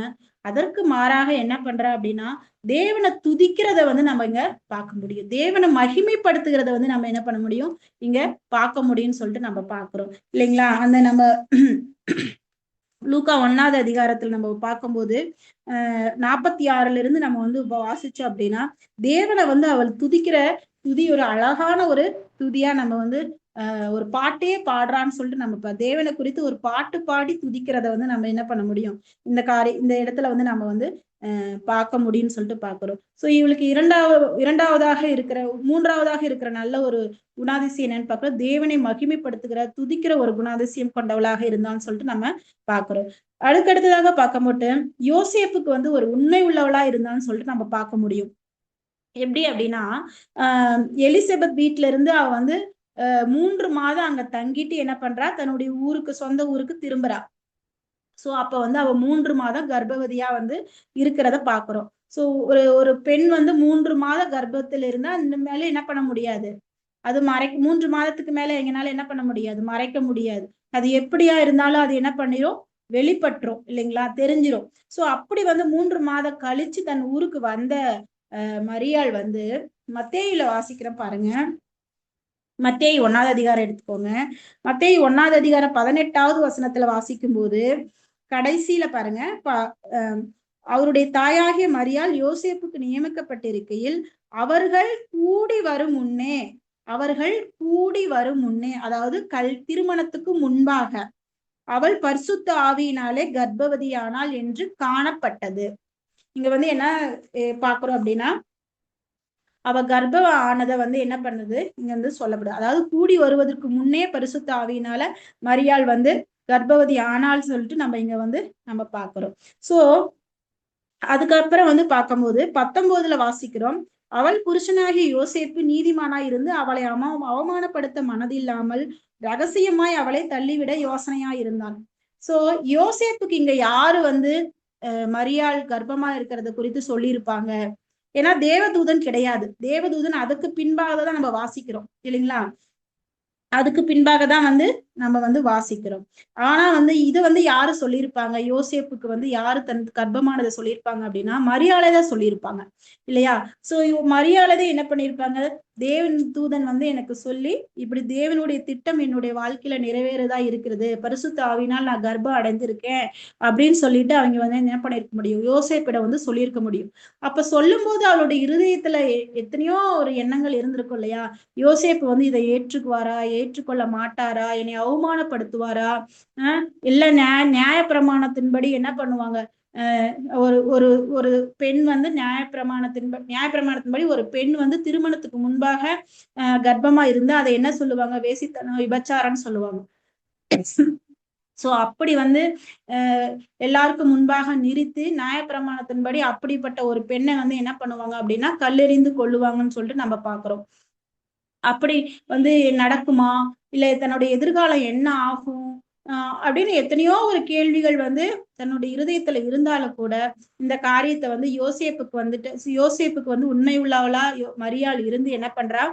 அதற்கு மாறாக என்ன பண்றா அப்படின்னா, தேவனை துதிக்கிறத வந்து நம்ம இங்க பார்க்க முடியும். தேவனை மகிமைப்படுத்துகிறத வந்து நம்ம என்ன பண்ண முடியும், இங்க பார்க்க முடியும்னு சொல்லிட்டு நம்ம பாக்குறோம் இல்லைங்களா. அந்த நம்ம லூக்கா 1வது அதிகாரத்துல நம்ம பார்க்கும்போது 46ல இருந்து நம்ம வந்து வாசிச்சோம் அப்படின்னா, தேவனை வந்து அவள் துதிக்கிற துதி ஒரு அழகான ஒரு துதியா நம்ம வந்து ஒரு பாட்டே பாடுறான்னு சொல்லிட்டு நம்ம தேவனை குறித்து ஒரு பாட்டு பாடி துதிக்கிறத வந்து நம்ம என்ன பண்ண முடியும், இந்த இடத்துல வந்து நம்ம வந்து பார்க்க முடியும்னு சொல்லிட்டு பாக்குறோம். சோ இவளுக்கு மூன்றாவதாக இருக்கிற நல்ல ஒரு குணாதிசயம் என்னன்னு பார்க்கிறோம், தேவனை மகிமைப்படுத்துகிற துதிக்கிற ஒரு குணாதிசயம் கொண்டவளாக இருந்தான்னு சொல்லிட்டு நம்ம பாக்குறோம். அடுத்தடுத்ததாக பார்க்கும்போது யோசேப்புக்கு வந்து ஒரு உண்மை உள்ளவளா இருந்தான்னு சொல்லிட்டு நம்ம பார்க்க முடியும். எப்படி அப்படின்னா, எலிசபெத் வீட்டுல இருந்து அவ வந்து 3 மாதம் அங்க தங்கிட்டு என்ன பண்றா, தன்னுடைய சொந்த ஊருக்கு திரும்புறா. சோ அப்ப வந்து அவ 3 மாதம் கர்ப்பவதியா வந்து இருக்கிறத பாக்குறோம். சோ ஒரு பெண் வந்து 3 மாத கர்ப்பத்துல இருந்தா அந்த மேல என்ன பண்ண முடியாது, அது 3 மாதத்துக்கு மேல எங்கனால என்ன பண்ண முடியாது, மறைக்க முடியாது. அது எப்படியா இருந்தாலும் அது என்ன பண்ணிரும், வெளிப்பட்டுரும் இல்லைங்களா, தெரிஞ்சிரும். சோ அப்படி வந்து 3 மாதம் கழிச்சு தன் ஊருக்கு வந்த மரியாள் வந்து மத்தேயுல வாசிக்கிறேன் பாருங்க. மத்தேயு 1வது அதிகாரம் எடுத்துக்கோங்க. மத்தேயு 1வது அதிகாரம் 18வது வசனத்துல வாசிக்கும் போது கடைசியில பாருங்க, அவருடைய தாயாகிய மரியாள் யோசேப்புக்கு நியமிக்கப்பட்டிருக்கையில் அவர்கள் கூடி வரும் முன்னே, அதாவது திருமணத்துக்கு முன்பாக அவள் பரிசுத்த ஆவியினாலே கர்ப்பவதியானாள் என்று காணப்பட்டது. இங்க வந்து என்ன பாக்குறோம் அப்படின்னா, அவ கர்ப்ப ஆனதை வந்து என்ன பண்ணுது இங்க வந்து சொல்லப்படுது. அதாவது கூடி வருவதற்கு முன்னே பரிசுத்த ஆவியினால மரியாள் வந்து கர்ப்பவதி ஆனால் சொல்லிட்டு நம்ம இங்க வந்து நம்ம பாக்குறோம். சோ அதுக்கப்புறம் வந்து பார்க்கும்போது 19ல வாசிக்கிறோம், அவள் புருஷனாகிய யோசேப்பு நீதிமானாய் இருந்து அவளை அவமானப்படுத்த மனதில்லாமல் ரகசியமாய் அவளை தள்ளிவிட யோசனையாய் இருந்தான். சோ யோசேப்புக்கு இங்க யாரு வந்து மரியாள் கர்ப்பமா இருக்கிறத குறித்து சொல்லியிருப்பாங்க, ஏன்னா தேவதூதன் கிடையாது. தேவதூதன் அதுக்கு பின்பாக தான் நம்ம வாசிக்கிறோம் இல்லைங்களா, அதுக்கு பின்பாக தான் வந்து நம்ம வந்து வாசிக்கிறோம். ஆனா வந்து இது வந்து யாரு சொல்லியிருப்பாங்க, யோசேப்புக்கு வந்து யாரு தன் கர்ப்பமானதை சொல்லியிருப்பாங்க அப்படின்னா மரியாளை தான் சொல்லியிருப்பாங்க இல்லையா. சோ மரியாளை என்ன பண்ணியிருப்பாங்க, தேவன் தூதன் வந்து எனக்கு சொல்லி இப்படி தேவனுடைய திட்டம் என்னுடைய வாழ்க்கையில நிறைவேறதா இருக்கிறது, பரிசுத்த ஆவியினால் நான் கர்ப்பம் அடைந்திருக்கேன் அப்படின்னு சொல்லிட்டு அவங்க வந்து என்ன பண்ணிருக்க முடியும், யோசேப்பிடம் வந்து சொல்லியிருக்க முடியும். அப்ப சொல்லும் போது அவளுடைய இருதயத்துல எத்தனையோ ஒரு எண்ணங்கள் இருந்திருக்கும் இல்லையா, யோசேப்பு வந்து இதை ஏற்றுக்குவாரா, ஏற்றுக்கொள்ள மாட்டாரா, என்னை அவமானப்படுத்துவாரா, இல்ல நியாய பிரமாணத்தின்படி என்ன பண்ணுவாங்க, ஒரு ஒரு ஒரு பெண் வந்து நியாயப்பிரமாணத்தின்படி ஒரு பெண் வந்து திருமணத்துக்கு முன்பாக கர்ப்பமா இருந்தா அதை என்ன சொல்லுவாங்க, வேசித்தனம், விபச்சாரம்னு சொல்லுவாங்க. சோ அப்படி வந்து எல்லாருக்கும் முன்பாக நிறுத்தி நியாயப்பிரமாணத்தின்படி அப்படிப்பட்ட ஒரு பெண்ணை வந்து என்ன பண்ணுவாங்க அப்படின்னா கல்லெறிந்து கொள்ளுவாங்கன்னு சொல்லிட்டு நம்ம பாக்குறோம். அப்படி வந்து நடக்குமா, இல்ல தன்னுடைய எதிர்காலம் என்ன ஆகும் அப்படின்னு எத்தனையோ ஒரு கேள்விகள் வந்து தன்னுடைய இருதயத்துல இருந்தாலும் கூட இந்த காரியத்தை வந்து யோசேப்புக்கு வந்து உண்மை உள்ளவளா மரியாள் இருந்து என்ன பண்றா,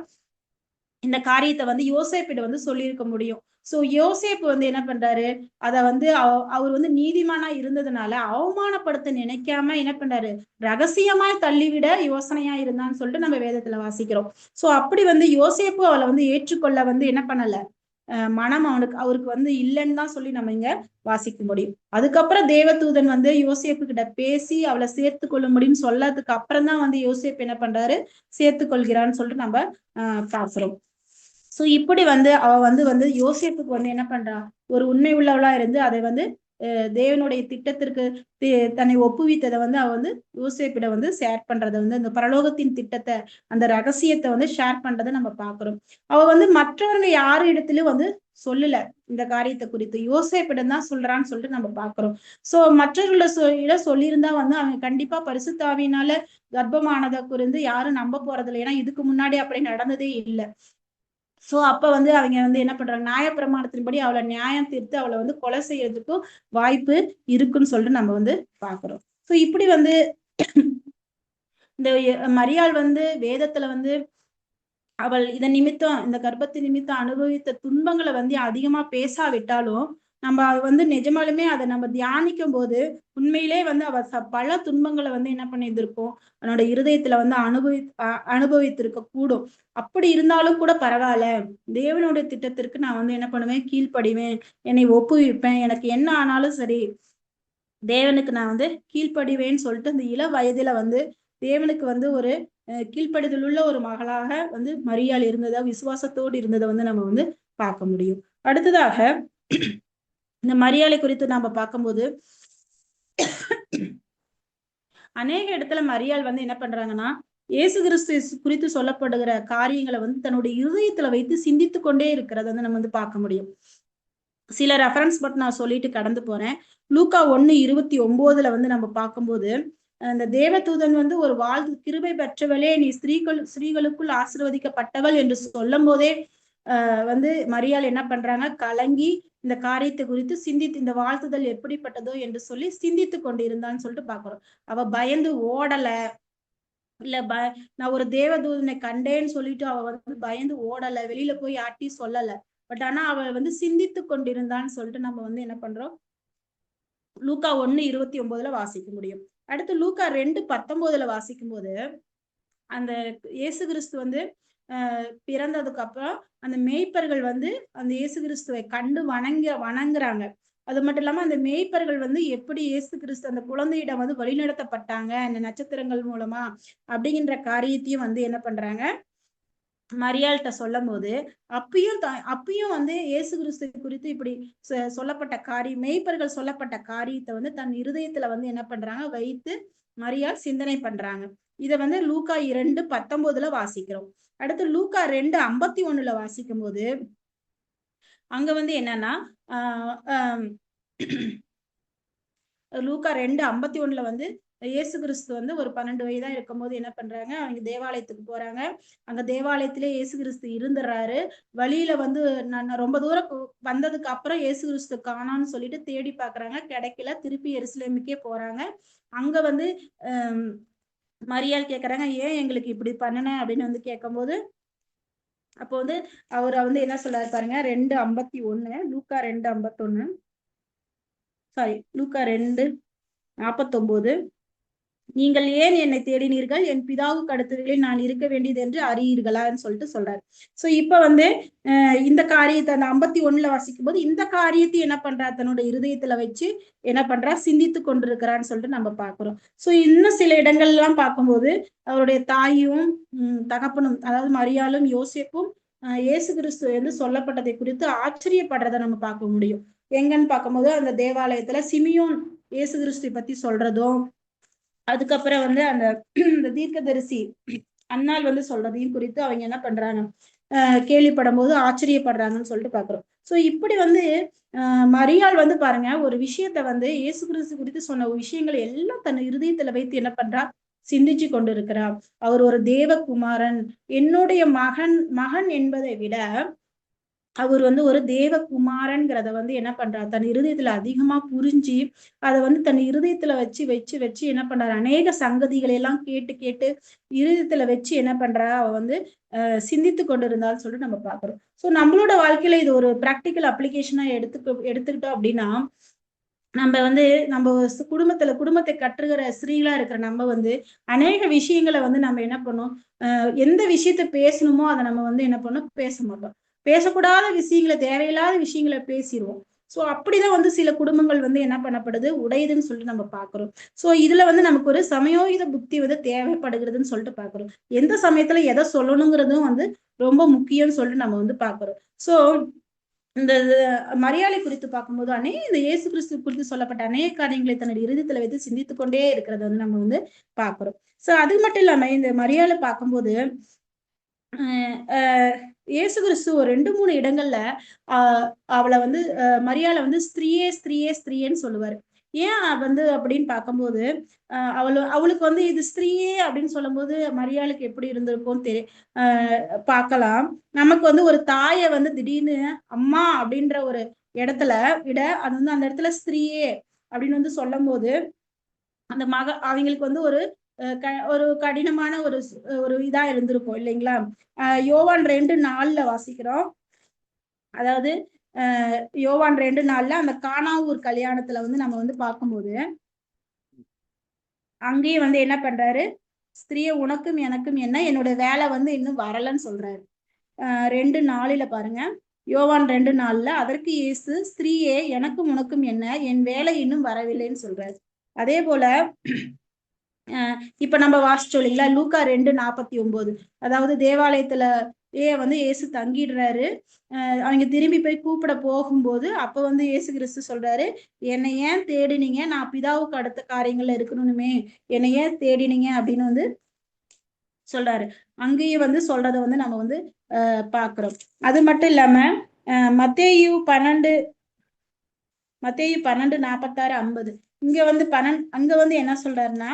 இந்த காரியத்தை வந்து யோசேப்பிட்ட வந்து சொல்லியிருக்க முடியும். சோ யோசேப்பு வந்து என்ன பண்றாரு, அத வந்து அவர் வந்து நீதிமானா இருந்ததுனால அவமானப்படுத்த நினைக்காம என்ன பண்றாரு, ரகசியமாய் தள்ளிவிட யோசனையா இருந்தான்னு சொல்லிட்டு நம்ம வேதத்துல வாசிக்கிறோம். சோ அப்படி வந்து யோசேப்பு அவளை வந்து ஏற்றுக்கொள்ள வந்து என்ன பண்ணல, மனம் அவருக்கு வந்து இல்லைன்னு தான் சொல்லி நம்ம இங்க வாசிக்க முடியும். அதுக்கப்புறம் தேவதூதன் வந்து யோசேப்பு கிட்ட பேசி அவளை சேர்த்து கொள்ள முடியும்னு சொல்லதுக்கு அப்புறம் தான் வந்து யோசேப்பு என்ன பண்றாரு, சேர்த்து கொள்கிறான்னு சொல்லிட்டு நம்ம பாக்குறோம். சோ இப்படி வந்து அவ வந்து யோசேப்புக்கு வந்து என்ன பண்றா, ஒரு உண்மை உள்ளவளா இருந்து அதை வந்து தேவனுடைய திட்டத்திற்கு தன்னை ஒப்புவித்ததை வந்து அவ வந்து யோசேப்பிட வந்து ஷேர் பண்றதை வந்து அந்த பரலோகத்தின் திட்டத்தை, அந்த ரகசியத்தை வந்து ஷேர் பண்றதை நம்ம பாக்குறோம். அவ வந்து மற்றவங்க யாரு இடத்துலயும் வந்து சொல்லல இந்த காரியத்தை குறித்து, யோசேப்பிடம் தான் சொல்றான்னு சொல்லிட்டு நம்ம பாக்குறோம். சோ மற்றவர்கள சொல்லியிருந்தா வந்து அவங்க கண்டிப்பா பரிசுத்தாவியினால கர்ப்பமானதை குறித்து யாரும் நம்ப போறது இல்லை. ஏன்னா இதுக்கு முன்னாடி அப்படி நடந்ததே இல்லை. சோ அப்ப வந்து அவங்க வந்து என்ன பண்றாங்க, நியாயப்பிரமாணத்தின்படி அவளை நியாயம் தீர்த்து அவளை வந்து கொலை செய்யறதுக்கும் வாய்ப்பு இருக்குன்னு சொல்லிட்டு நம்ம வந்து பாக்குறோம். சோ இப்படி வந்து இந்த மரியாள் வந்து வேதத்துல வந்து அவள் இதன் நிமித்தம், இந்த கர்ப்பத்தின் நிமித்தம் அனுபவித்த துன்பங்களை வந்து அதிகமா பேசாவிட்டாலும் நம்ம வந்து நிஜமாலுமே அதை நம்ம தியானிக்கும் போது உண்மையிலே வந்து அவ பல துன்பங்களை வந்து என்ன பண்ணியிருந்திருக்கோம், அவனோட இருதயத்துல வந்து அனுபவித்திருக்க கூடும். அப்படி இருந்தாலும் கூட பரவாயில்ல, தேவனுடைய திட்டத்திற்கு நான் வந்து என்ன பண்ணுவேன், கீழ்ப்படிவேன், என்னை ஒப்புவிப்பேன், எனக்கு என்ன ஆனாலும் சரி தேவனுக்கு நான் வந்து கீழ்ப்படிவேன்னு சொல்லிட்டு இந்த இள வயதுல வந்து தேவனுக்கு வந்து ஒரு கீழ்ப்படிதல் உள்ள ஒரு மகளாக வந்து மரியாள் இருந்ததா, விசுவாசத்தோடு இருந்ததை வந்து நம்ம வந்து பார்க்க முடியும். அடுத்ததாக இந்த மரியாளை குறித்து நாம பார்க்கும்போது அநேக இடத்துல மரியாள் வந்து என்ன பண்றாங்கன்னா, இயேசு கிறிஸ்து குறித்து சொல்லப்படுகிற காரியங்களை வந்து தன்னுடைய இருதயத்துல வைத்து சிந்தித்து கொண்டே இருக்கிறத வந்து நம்ம வந்து பார்க்க முடியும். சில ரெஃபரன்ஸ் மட்டும் நான் சொல்லிட்டு கடந்து போறேன். லூக்கா 1:29 வந்து நம்ம பார்க்கும்போது, அந்த தேவதூதன் வந்து ஒரு வாழ்த்து, கிருபை பெற்றவளே நீ ஸ்திரீகளுக்குள் ஆசீர்வதிக்கப்பட்டவள் என்று சொல்லும் போதே வந்து மரியாள் என்ன பண்றாங்க, கலங்கி இந்த காரியத்தை குறித்து சிந்தித்து, இந்த வாழ்த்துதல் எப்படிப்பட்டதோ என்று சொல்லி சிந்தித்து கொண்டிருந்தான்னு சொல்லிட்டு பாக்குறோம். அவ பயந்து ஓடல, இல்ல நான் ஒரு தேவதூதனை கண்டேன்னு சொல்லிட்டு அவ வந்து பயந்து ஓடல, வெளியில போய் யார்ட்டையும் சொல்லல. பட் ஆனா அவ வந்து சிந்தித்து கொண்டிருந்தான்னு சொல்லிட்டு நம்ம வந்து என்ன பண்றோம், லூக்கா 1:29 வாசிக்க முடியும். அடுத்து லூக்கா 2:19 வாசிக்கும் போது அந்த இயேசு கிறிஸ்து வந்து பிறந்ததுக்கு அப்புறம் அந்த மேய்ப்பர்கள் வந்து அந்த இயேசு கிறிஸ்துவை கண்டு வணங்குறாங்க. அது மட்டும் இல்லாம அந்த மேய்ப்பர்கள் வந்து எப்படி இயேசு கிறிஸ்து அந்த குழந்தையிடம் வந்து வழிநடத்தப்பட்டாங்க அந்த நட்சத்திரங்கள் மூலமா அப்படிங்கிற காரியத்தையும் வந்து என்ன பண்றாங்க, மரியாள்கிட்ட சொல்லும் போது அப்பயும் வந்து இயேசு கிறிஸ்து குறித்து இப்படி சொல்லப்பட்ட காரியம், மேய்ப்பர்கள் சொல்லப்பட்ட காரியத்தை வந்து தன் இருதயத்துல வந்து என்ன பண்றாங்க வைத்து மரியாள் சிந்தனை பண்றாங்க. இத வந்து லூக்கா 2:19 வாசிக்கிறோம். அடுத்து லூக்கா 2:51 வாசிக்கும் போது அங்க வந்து என்னன்னா லூக்கா 2:51 வந்து இயேசு கிறிஸ்து வந்து ஒரு 12 வயதா இருக்கும்போது என்ன பண்றாங்க, அவங்க தேவாலயத்துக்கு போறாங்க. அங்க தேவாலயத்திலே இயேசு கிறிஸ்து இருந்துறாரு. வழியில வந்து நான் ரொம்ப தூரம் வந்ததுக்கு அப்புறம் இயேசு கிறிஸ்து காணோம்னு சொல்லிட்டு தேடி பாக்குறாங்க, கிடைக்கல. திருப்பி எருசலேமுக்கே போறாங்க. அங்க வந்து மரியாள் கேக்குறாங்க, ஏன் எங்களுக்கு இப்படி பண்ணுன அப்படின்னு வந்து கேட்கும்போது அப்போ வந்து அவர் வந்து என்ன சொல்றாரு பாருங்க, 2:51 லூக்கா 2:51 சாரி லூக்கா 2:49 நீங்கள் ஏன் என்னை தேடினீர்கள், என் பிதாவுக்கு அடுத்தவர்களில் நான் இருக்க வேண்டியது என்று அறியீர்களான்னு சொல்லிட்டு சொல்றாரு. சோ இப்ப வந்து இந்த காரியத்தை அந்த 51 வாசிக்கும் போது இந்த காரியத்தை என்ன பண்றா, தன்னோட இருதயத்துல வச்சு என்ன பண்றா, சிந்தித்து கொண்டிருக்கிறான்னு சொல்லிட்டு நம்ம பாக்குறோம். சோ இன்னும் சில இடங்கள் எல்லாம் பார்க்கும்போது அவருடைய தாயும் தகப்பனும், அதாவது மரியாளும் யோசேப்பும் இயேசு கிறிஸ்து வந்து சொல்லப்பட்டதை குறித்து ஆச்சரியப்படுறதை நம்ம பார்க்க முடியும். எங்கன்னு பார்க்கும்போது அந்த தேவாலயத்துல சிமியோன் இயேசு கிறிஸ்து பத்தி சொல்றதும், அதுக்கப்புறம் வந்து அந்த தீர்க்கதரிசி அன்னாள் வந்து சொல்றதையும் குறித்து அவங்க என்ன பண்றாங்க, கேள்விப்படும் போது ஆச்சரியப்படுறாங்கன்னு சொல்லிட்டு பாக்குறோம். சோ இப்படி வந்து மரியாள் வந்து பாருங்க, ஒரு விஷயத்த வந்து இயேசு கிறிஸ்து குறித்து சொன்ன விஷயங்களை எல்லாம் தன் இருதயத்துல வைத்து என்ன பண்றா, சிந்திச்சு கொண்டிருக்கிறார். அவர் ஒரு தேவகுமாரன், என்னுடைய மகன் என்பதை விட அவர் வந்து ஒரு தேவகுமாரன்கிறத வந்து என்ன பண்றாரு, தன் இருதயத்துல அதிகமா புரிஞ்சு அதை வந்து தன் இருதயத்துல வச்சு வச்சு வச்சு என்ன பண்றாரு, அநேக சங்கதிகளை எல்லாம் கேட்டு கேட்டு இருதயத்துல வச்சு என்ன பண்றா, அவ வந்து சிந்தித்து கொண்டிருந்தான்னு சொல்லிட்டு நம்ம பாக்குறோம். சோ நம்மளோட வாழ்க்கையில இது ஒரு பிராக்டிக்கல் அப்ளிகேஷனா எடுத்துக்கிட்டோம் அப்படின்னா, நம்ம வந்து நம்ம குடும்பத்தை கற்றுகிற ஸ்திரீகளா இருக்கிற நம்ம வந்து அநேக விஷயங்களை வந்து நம்ம என்ன பண்ணோம், எந்த விஷயத்த பேசணுமோ அதை நம்ம வந்து என்ன பண்ணோம், பேச மாட்டோம். பேசக்கூடாத விஷயங்களை, தேவையில்லாத விஷயங்களை பேசிடுவோம். சோ அப்படிதான் வந்து சில குடும்பங்கள் வந்து என்ன பண்ணப்படுது, உடையுதுன்னு சொல்லிட்டு நம்ம பாக்குறோம். சோ இதுல வந்து நமக்கு ஒரு சமயோகித புத்தி வந்து தேவைப்படுகிறதுன்னு சொல்லிட்டு பாக்குறோம். எந்த சமயத்துல எதை சொல்லணுங்கிறதும் வந்து ரொம்ப முக்கியம்னு சொல்லிட்டு நம்ம வந்து பாக்குறோம். சோ இந்த மரியாதை குறித்து பார்க்கும்போது இந்த இயேசு கிறிஸ்து குறித்து சொல்லப்பட்ட அநேக காரியங்களை தன்னுடைய இருதயத்துல வைத்து சிந்தித்துக் கொண்டே இருக்கிறத வந்து நம்ம வந்து பாக்குறோம். சோ அது மட்டும் இல்லாம இந்த மரியாதை பார்க்கும்போது இயேசு கிறிஸ்து ஒரு 2-3 இடங்கள்ல அவளை வந்து மரியாதை வந்து ஸ்திரீயே ஸ்திரீயே ஸ்திரீயேன்னு சொல்லுவாரு. ஏன் வந்து அப்படின்னு பார்க்கும்போது அவளுக்கு வந்து இது ஸ்திரீயே அப்படின்னு சொல்லும் போது மரியாளுக்கு எப்படி இருந்திருக்கும்னு பார்க்கலாம். நமக்கு வந்து ஒரு தாயை வந்து திடீர்னு அம்மா அப்படின்ற ஒரு இடத்துல விட அது வந்து அந்த இடத்துல ஸ்திரீயே அப்படின்னு வந்து சொல்லும் போது அந்த அவங்களுக்கு வந்து ஒரு கடினமான ஒரு இதா இருந்திருக்கும் இல்லைங்களா. யோவான் 2:4 வாசிக்கிறோம். அதாவது யோவான் 2:4 அந்த கானாவூர் கல்யாணத்துல வந்து நம்ம வந்து பார்க்கும்போது அங்கேயே வந்து என்ன பண்றாரு, ஸ்திரீயே உனக்கும் எனக்கும் என்ன, என்னோட வேலை வந்து இன்னும் வரலன்னு சொல்றாரு. 2:4 பாருங்க. யோவான் 2:4 அதற்கு இயேசு ஸ்திரீயே எனக்கும் உனக்கும் என்ன, என் வேலை இன்னும் வரவில்லைன்னு சொல்றாரு. அதே போல இப்ப நம்ம வாசிச்சோம் இல்லைங்களா, லூக்கா 2:49 அதாவது தேவாலயத்துல வந்து இயேசு தங்கிடுறாரு. அவங்க திரும்பி போய் கூப்பிட போகும்போது அப்ப வந்து இயேசு கிறிஸ்து சொல்றாரு, என்னை ஏன் தேடினீங்க, நான் பிதாவுக்கு அடுத்த காரியங்கள்ல இருக்கணுமே, என்னை ஏன் தேடினீங்க அப்படின்னு வந்து சொல்றாரு. அங்கேயே வந்து சொல்றத வந்து நம்ம வந்து பாக்குறோம். அது மட்டும் இல்லாம மத்தேயு 12:46-50 இங்க வந்து அங்க வந்து என்ன சொல்றாருன்னா,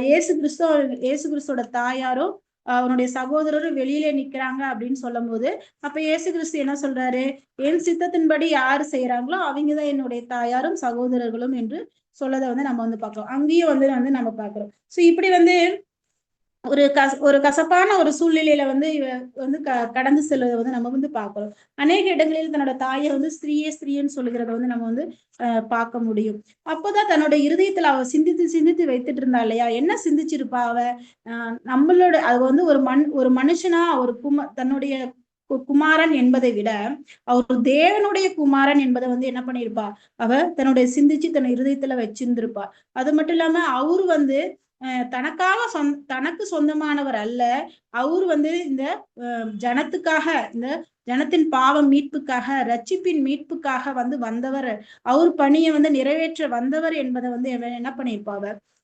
இயேசு கிறிஸ்துவோட தாயாரும் அவனுடைய சகோதரரும் வெளியில நிக்கிறாங்க அப்படின்னு சொல்லும் போது அப்ப இயேசு கிறிஸ்து என்ன சொல்றாரு, என் சித்தத்தின்படி யாரு செய்யறாங்களோ அவங்கதான் என்னுடைய தாயாரும் சகோதரர்களும் என்று சொல்லதை வந்து நம்ம வந்து பாக்குறோம். அங்கேயும் வந்து நம்ம பாக்குறோம். சோ இப்படி வந்து ஒரு கசப்பான ஒரு சூழ்நிலையில வந்து இவ வந்து கடந்து செல்வதை வந்து நம்ம வந்து பார்க்கிறோம். அநேக இடங்களில் தன்னோட தாயை வந்து ஸ்திரீயே ஸ்திரீன்னு சொல்லுகிறத வந்து நம்ம வந்து பார்க்க முடியும். அப்போதான் தன்னோட இருதயத்துல அவ சிந்தித்து சிந்தித்து வைத்துட்டு இருந்தா இல்லையா, என்ன சிந்திச்சிருப்பா அவ, நம்மளோட அவ வந்து ஒரு மனுஷனா தன்னுடைய குமாரன் என்பதை விட அவர் தேவனுடைய குமாரன் என்பதை வந்து என்ன பண்ணிருப்பா, அவ தன்னுடைய சிந்திச்சு தன் இருதயத்துல வச்சிருந்திருப்பா. அது மட்டும் இல்லாம அவரு வந்து தனக்கு சொந்தமானவர் அல்ல, அவர் வந்து இந்த ஜனத்துக்காக, இந்த ஜனத்தின் பாவம் மீட்புக்காக, ரட்சிப்பின் மீட்புக்காக வந்து வந்தவர், அவர் பணியை வந்து நிறைவேற்ற வந்தவர் என்பதை வந்து என்ன பண்ணிருப்பா,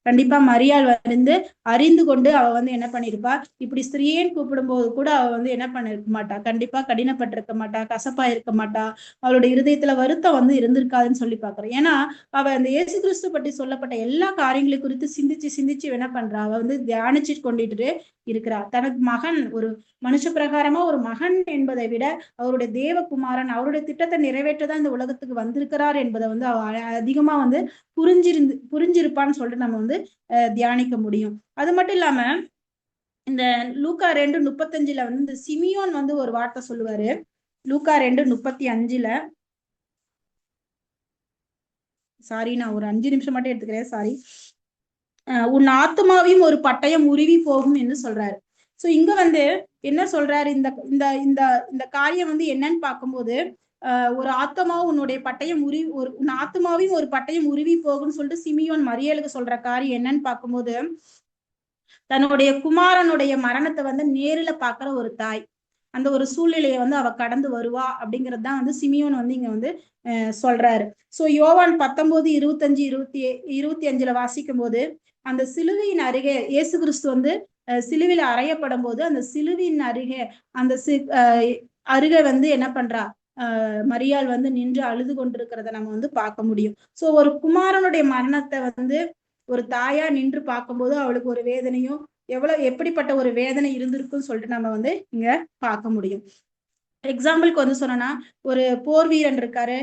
கண்டிப்பா மரியாள் வந்து அறிந்து கொண்டு அவ வந்து என்ன பண்ணிருப்பா, இப்படி ஸ்திரீயேன்னு கூப்பிடும் போது கூட அவ வந்து என்ன பண்ணிருக்க மாட்டா, கண்டிப்பா கடினப்பட்டிருக்க மாட்டா, கசப்பா இருக்க மாட்டா, அவளுடைய இருதயத்துல வருத்தம் வந்து இருந்திருக்காதுன்னு சொல்லி பாக்குறேன். ஏன்னா அவ அந்த இயேசு கிறிஸ்து பற்றி சொல்லப்பட்ட எல்லா காரியங்களை குறித்து சிந்திச்சு சிந்திச்சு என்ன பண்றா, அவ வந்து தியானிச்சு கொண்டுட்டு இருக்கிறா. தனக்கு மகன், ஒரு மனுஷ பிரகாரமா ஒரு மகன் என்பதை விட அவருடைய தேவகுமாரன், அவருடைய திட்டத்தை நிறைவேற்றதான் இந்த உலகத்துக்கு வந்திருக்கிறார் என்பதை வந்து அதிகமா வந்து புரிஞ்சிருப்பான்னு சொல்லிட்டு நம்ம வந்து தியானிக்க முடியும். அது மட்டும் இல்லாம இந்த லூக்கா 2:35 வந்து இந்த சிமியோன் வந்து ஒரு வார்த்தை சொல்லுவாரு. லூக்கா 2:35 சாரி, நான் ஒரு 5 நிமிஷம் மட்டும் எடுத்துக்கிறேன், சாரி. உன் ஆத்மாவையும் ஒரு பட்டயம் உருவி போகும் என்று சொல்றாரு. சோ இங்க வந்து என்ன சொல்றாரு, இந்த இந்த இந்த இந்த காரியம் வந்து என்னன்னு பார்க்கும்போது ஒரு ஆத்மாவும் உன்னுடைய பட்டயம் உன் ஆத்மாவையும் ஒரு பட்டயம் உருவி போகும்னு சொல்லிட்டு சிமியோன் மரியாளுக்கு சொல்ற காரியம் என்னன்னு பார்க்கும்போது தன்னுடைய குமாரனுடைய மரணத்தை வந்து நேரில பாக்குற ஒரு தாய், அந்த ஒரு சூழ்நிலையை வந்து அவ கடந்து வருவா அப்படிங்கிறது தான் வந்து சிமியோன் வந்து இங்க வந்து சொல்றாரு. சோ யோவான் 19:25-25 வாசிக்கும் போது அந்த சிலுவையின் அருகே இயேசு கிறிஸ்து வந்து சிலுவையில அறையப்படும் போது அந்த சிலுவையின் அருகே அந்த அருகே வந்து என்ன பண்றா, மரியாள் வந்து நின்று அழுது கொண்டிருக்கிறத நம்ம வந்து பார்க்க முடியும். சோ ஒரு குமாரனுடைய மரணத்தை வந்து ஒரு தாயா நின்று பார்க்கும்போது அவளுக்கு ஒரு வேதனையும் எப்படிப்பட்ட ஒரு வேதனை இருந்திருக்குன்னு சொல்லிட்டு நம்ம வந்து இங்க பார்க்க முடியும். எக்ஸாம்பிளுக்கு வந்து சொன்னா, ஒரு போர் வீரன் இருக்காரு,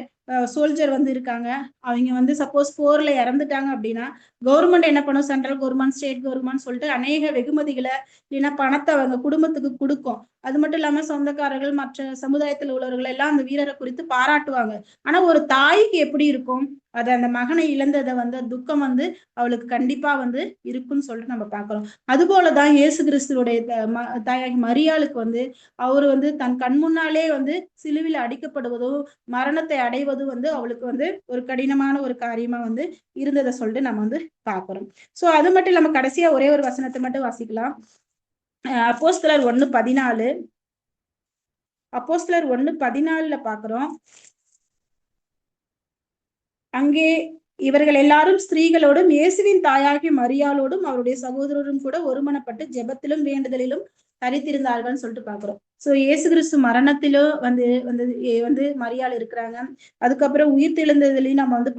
சோல்ஜர் வந்து இருக்காங்க. அவங்க வந்து சப்போஸ் போர்ல இறந்துட்டாங்க அப்படின்னா, கவர்மெண்ட் என்ன பண்ணும், சென்ட்ரல் கவர்மெண்ட், ஸ்டேட் கவர்மெண்ட் சொல்லிட்டு அநேக வெகுமதிகளை இல்லைன்னா பணத்தை அவங்க குடும்பத்துக்கு கொடுக்கும். அது மட்டும் இல்லாம சொந்தக்காரர்கள், மற்ற சமுதாயத்தில் உள்ளவர்கள் எல்லாம் அந்த வீரரை குறித்து பாராட்டுவாங்க. ஆனா ஒரு தாய்க்கு எப்படி இருக்கும், அது அந்த மகனை இழந்ததை வந்து துக்கம் வந்து அவளுக்கு கண்டிப்பா வந்து இருக்குன்னு சொல்லிட்டு நம்ம பார்க்கிறோம். அது போலதான் இயேசு கிறிஸ்துவோடைய தாயாகி மரியாளுக்கு வந்து அவர் வந்து தன் கண் முன்னாலே வந்து சிலுவையில் அடிக்கப்படுவதும் மரணத்தை அடைவதும் வந்து அவளுக்கு வந்து ஒரு கடினமான ஒரு காரியமா வந்து இருந்ததை சொல்லிட்டு நம்ம வந்து பார்க்கிறோம். சோ அது மட்டும் இல்லாம கடைசியா ஒரே ஒரு வசனத்தை மட்டும் வாசிக்கலாம். அப்போஸ்தலர் 1:14. அப்போஸ்தலர் 1:14 பாக்குறோம். அங்கே இவர்கள் எல்லாரும் ஸ்திரீகளோடும் இயேசுவின் தாயாகிய மரியாளோடும் அவருடைய சகோதரரும் கூட ஒருமனப்பட்டு ஜெபத்திலும் வேண்டுதலிலும் தரித்திருந்தார்கள்னு சொல்லிட்டு பாக்குறோம். சோ இயேசு கிறிஸ்து மரணத்திலும் வந்து மரியாள் இருக்கிறாங்க. அதுக்கப்புறம் உயிர் தெழுந்ததுலயும் நம்ம வந்து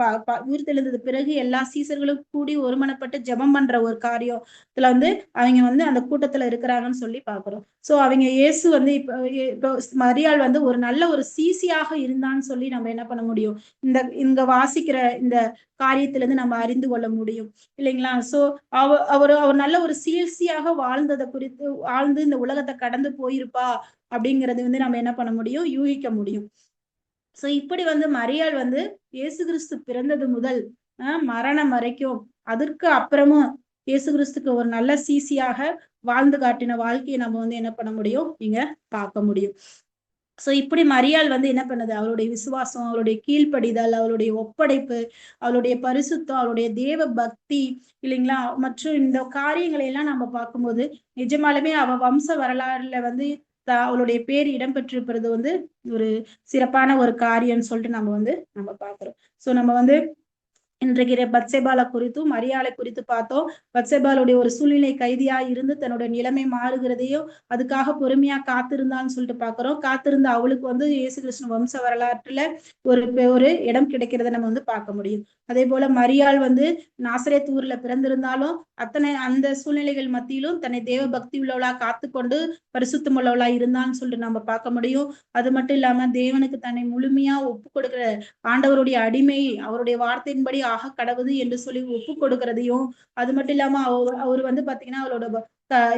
உயிர் தெழுந்தது பிறகு எல்லா சீசர்களும் கூடி ஒருமனப்பட்டு ஜெபம் பண்ற ஒரு காரியத்துல வந்து அவங்க வந்து அந்த கூட்டத்துல இருக்கிறாங்கன்னு சொல்லி பாக்குறோம். சோ அவங்க இயேசு வந்து இப்போ மரியாள் வந்து ஒரு நல்ல ஒரு சீசியாக இருந்தான்னு சொல்லி நம்ம என்ன பண்ண முடியும், இங்க வாசிக்கிற இந்த காரியத்துல இருந்து நம்ம அறிந்து கொள்ள முடியும் இல்லைங்களா? சோ அவர் நல்ல ஒரு சீர்சியாக வாழ்ந்ததை குறித்து வாழ்ந்து இந்த உலகத்தை கடந்து போயிருப்பா அப்படிங்கறது வந்து நம்ம என்ன பண்ண முடியும், யூகிக்க முடியும். சோ இப்படி வந்து மரியாள் வந்து இயேசு கிறிஸ்து பிறந்தது முதல் மரணம் வரைக்கும், அதற்கு அப்புறமும் இயேசு கிறிஸ்துக்கு ஒரு நல்ல சீசியாக வாழ்ந்து காட்டின வாழ்க்கையை நம்ம வந்து என்ன பண்ண முடியும், இங்க பார்க்க முடியும். சோ இப்படி மரியாள் வந்து என்ன பண்ணுது, அவளுடைய விசுவாசம், அவளுடைய கீழ்ப்படிதல், அவளுடைய ஒப்படைப்பு, அவளுடைய பரிசுத்தம், அவளுடைய தேவ பக்தி இல்லைங்களா, மற்றும் இந்த காரியங்களை எல்லாம் நம்ம பார்க்கும்போது நிஜமாலுமே அவ வம்ச வரலாறுல வந்து அவளுடைய பேர் இடம்பெற்றிருப்பது வந்து ஒரு சிறப்பான ஒரு காரியம்னு சொல்லிட்டு நம்ம பார்க்கிறோம். சோ நம்ம வந்து இன்றைக்கு பத்சேபாலை குறித்தும் மரியாளை குறித்து பார்த்தோம். பத்சேபாலுடைய ஒரு சூழ்நிலை கைதியா இருந்து தன்னுடைய நிலைமை மாறுகிறதையும் அதுக்காக பொறுமையா காத்திருந்தான்னு சொல்லிட்டு பாக்குறோம். காத்திருந்த அவளுக்கு வந்து இயேசு கிறிஸ்து வம்ச வரலாற்றுல ஒரு இடம் கிடைக்கிறத நம்ம வந்து பார்க்க முடியும். அதே போல மரியாள் வந்து நாசரேத் ஊர்ல பிறந்திருந்தாலும் அந்த சூழ்நிலைகள் மத்தியிலும் தன்னை தேவ பக்தி உள்ளவளா காத்துக்கொண்டு பரிசுத்தம் உள்ளவளா இருந்தான்னு சொல்லிட்டு நம்ம பார்க்க முடியும். அது மட்டும் இல்லாம தேவனுக்கு தன்னை முழுமையா ஒப்பு கொடுக்கிற ஆண்டவருடைய அடிமை, அவருடைய வார்த்தையின்படி ஆக கடவுது என்று சொல்லி ஒப்பு கொடுக்கிறதையும், அது மட்டும் இல்லாம அவர் வந்து பாத்தீங்கன்னா அவரோட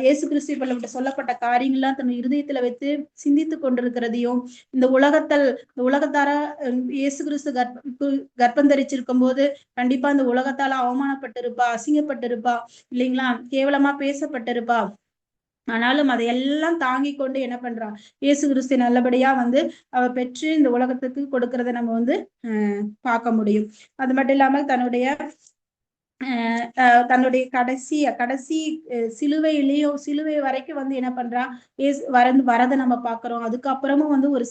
இயேசு கிறிஸ்து சொல்லப்பட்ட காரியங்கள்லாம் தன் இருதயத்துல வைத்து சிந்தித்து கொண்டிருக்கிறதையும், இந்த உலகத்தார இயேசு கிறிஸ்து கர்ப்பம் தரிச்சிருக்கும் போது கண்டிப்பா இந்த உலகத்தால அவமானப்பட்டிருப்பா, அசிங்கப்பட்டிருப்பா இல்லைங்களா, கேவலமா பேசப்பட்டிருப்பா. ஆனாலும் அதையெல்லாம் தாங்கி கொண்டு என்ன பண்றா, இயேசு கிறிஸ்து நல்லபடியா வந்து அவ பெற்று இந்த உலகத்துக்கு கொடுக்கறத நம்ம வந்து பார்க்க முடியும். அது மட்டும் இல்லாம தன்னுடைய கடைசி சிலுவை வரைக்கும் வந்து என்ன பண்றா, வரத நம்ம பாக்குறோம். அதுக்கப்புறமும் வந்து ஒரு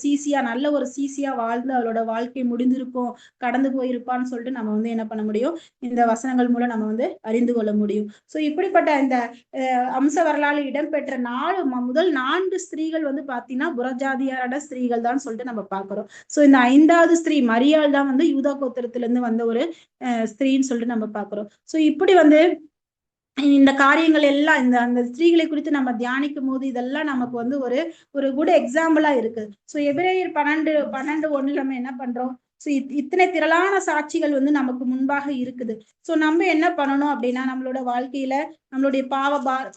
நல்ல ஒரு சீசியா வாழ்ந்து அவளோட வாழ்க்கை முடிந்திருக்கும், கடந்து போயிருப்பான்னு சொல்லிட்டு நம்ம வந்து என்ன பண்ண முடியும், இந்த வசனங்கள் மூலம் நம்ம வந்து அறிந்து கொள்ள முடியும். சோ இப்படிப்பட்ட இந்த அம்ச வரலாறு இடம்பெற்ற முதல் 4 ஸ்திரீகள் வந்து பாத்தீங்கன்னா புறஜாதியாரோட ஸ்திரீகள் தான் சொல்லிட்டு நம்ம பாக்குறோம். சோ இந்த 5வது ஸ்திரீ மரியாள் தான் வந்து யூதா கோத்திரத்துல இருந்து வந்த ஒரு ஸ்திரீன்னு சொல்லிட்டு நம்ம பாக்குறோம். சோ இப்படி வந்து இந்த காரியங்கள் எல்லாம் அந்த ஸ்திரீகளை குறித்து நம்ம தியானிக்கும் போது இதெல்லாம் நமக்கு வந்து ஒரு குட் எக்ஸாம்பிளா இருக்கு. சோ எபிரேயர் 12:1 நம்ம என்ன பண்றோம், சோ இத்தனை திரளான சாட்சிகள் வந்து நமக்கு முன்பாக இருக்குது. சோ நம்ம என்ன பண்ணணும் அப்படின்னா, நம்மளோட வாழ்க்கையில நம்மளுடைய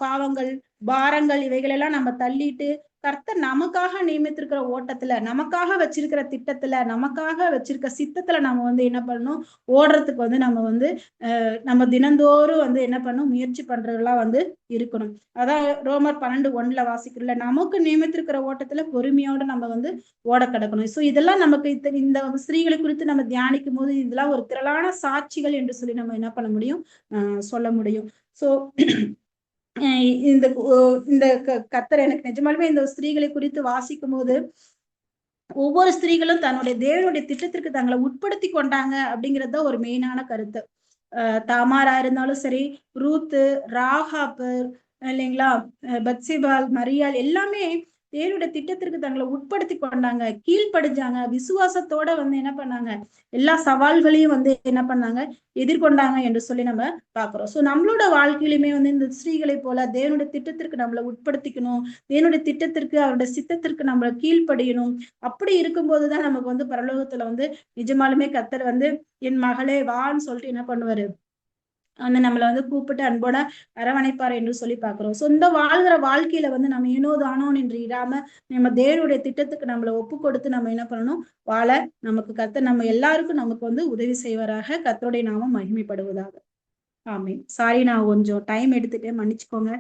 பாவங்கள், பாரங்கள் இவைகள் எல்லாம் நம்ம தள்ளிட்டு கர்த்தர் நமக்காக நியமித்திருக்கிற ஓட்டத்துல, நமக்காக வச்சிருக்கிற திட்டத்துல, நமக்காக வச்சிருக்க சித்தத்துல நம்ம வந்து என்ன பண்ணணும், ஓடுறதுக்கு வந்து நம்ம தினந்தோறும் வந்து என்ன பண்ணணும், முயற்சி பண்றதெல்லாம் வந்து இருக்கணும். அதான் ரோமர் 12:1 வாசிக்கிறோம்ல, நமக்கு நியமித்திருக்கிற ஓட்டத்துல பொறுமையோட நம்ம வந்து ஓட கிடக்கணும். சோ இதெல்லாம் நமக்கு இந்த ஸ்திரீகளை குறித்து நம்ம தியானிக்கும் போது இதெல்லாம் ஒரு திரளான சாட்சிகள் என்று சொல்லி நம்ம என்ன பண்ண முடியும், சொல்ல முடியும். சோ இந்த கர்த்தர் எனக்கு நிஜமாலுமே இந்த ஸ்திரீகளை குறித்து வாசிக்கும் போது ஒவ்வொரு ஸ்திரீகளும் தன்னுடைய தேவனுடைய திட்டத்திற்கு தங்களை உட்படுத்தி கொண்டாங்க அப்படிங்கிறது தான் ஒரு மெயினான கருத்து. தாமாரா இருந்தாலும் சரி, ரூத்து, ராகாப்பு இல்லைங்களா, பத்சிபால், மரியாள் எல்லாமே தேவனுடைய திட்டத்திற்கு தங்களை உட்படுத்தி கொண்டாங்க, கீழ்ப்படிஞ்சாங்க, விசுவாசத்தோட என்ன பண்ணாங்க, எல்லா சவால்களையும் என்ன பண்ணாங்க, எதிர்கொண்டாங்க என்று சொல்லி நம்ம பாக்குறோம். சோ நம்மளோட வாழ்க்கையிலுமே இந்த ஸ்திரீகளை போல தேவனுடைய திட்டத்திற்கு நம்மளை உட்படுத்திக்கணும், தேவனுடைய திட்டத்திற்கு அவருடைய சித்தத்திற்கு நம்மளை கீழ்ப்படியணும். அப்படி இருக்கும்போதுதான் நமக்கு பரலோகத்துல நிஜமாலுமே கர்த்தர் என் மகளே வான்னு சொல்லிட்டு என்ன பண்ணுவாரு, நம்மளை கூப்பிட்டு அன்போட அரவணைப்பார் என்று சொல்லி பாக்குறோம். சோ இந்த வாழ்கிற வாழ்க்கையில நம்ம ஏனோ தானோன்னு என்று இராம நம்ம தேவனுடைய திட்டத்துக்கு நம்மளை ஒப்பு கொடுத்து நம்ம என்ன பண்ணணும், வாழ நமக்கு கர்த்தர் நம்ம எல்லாருக்கும் நமக்கு உதவி செய்வாராக. கர்த்தருடைய நாமம் மகிமைப்படுவதாக. ஆமென். சாரி, நான் கொஞ்சம் டைம் எடுத்துட்டேன், மன்னிச்சுக்கோங்க.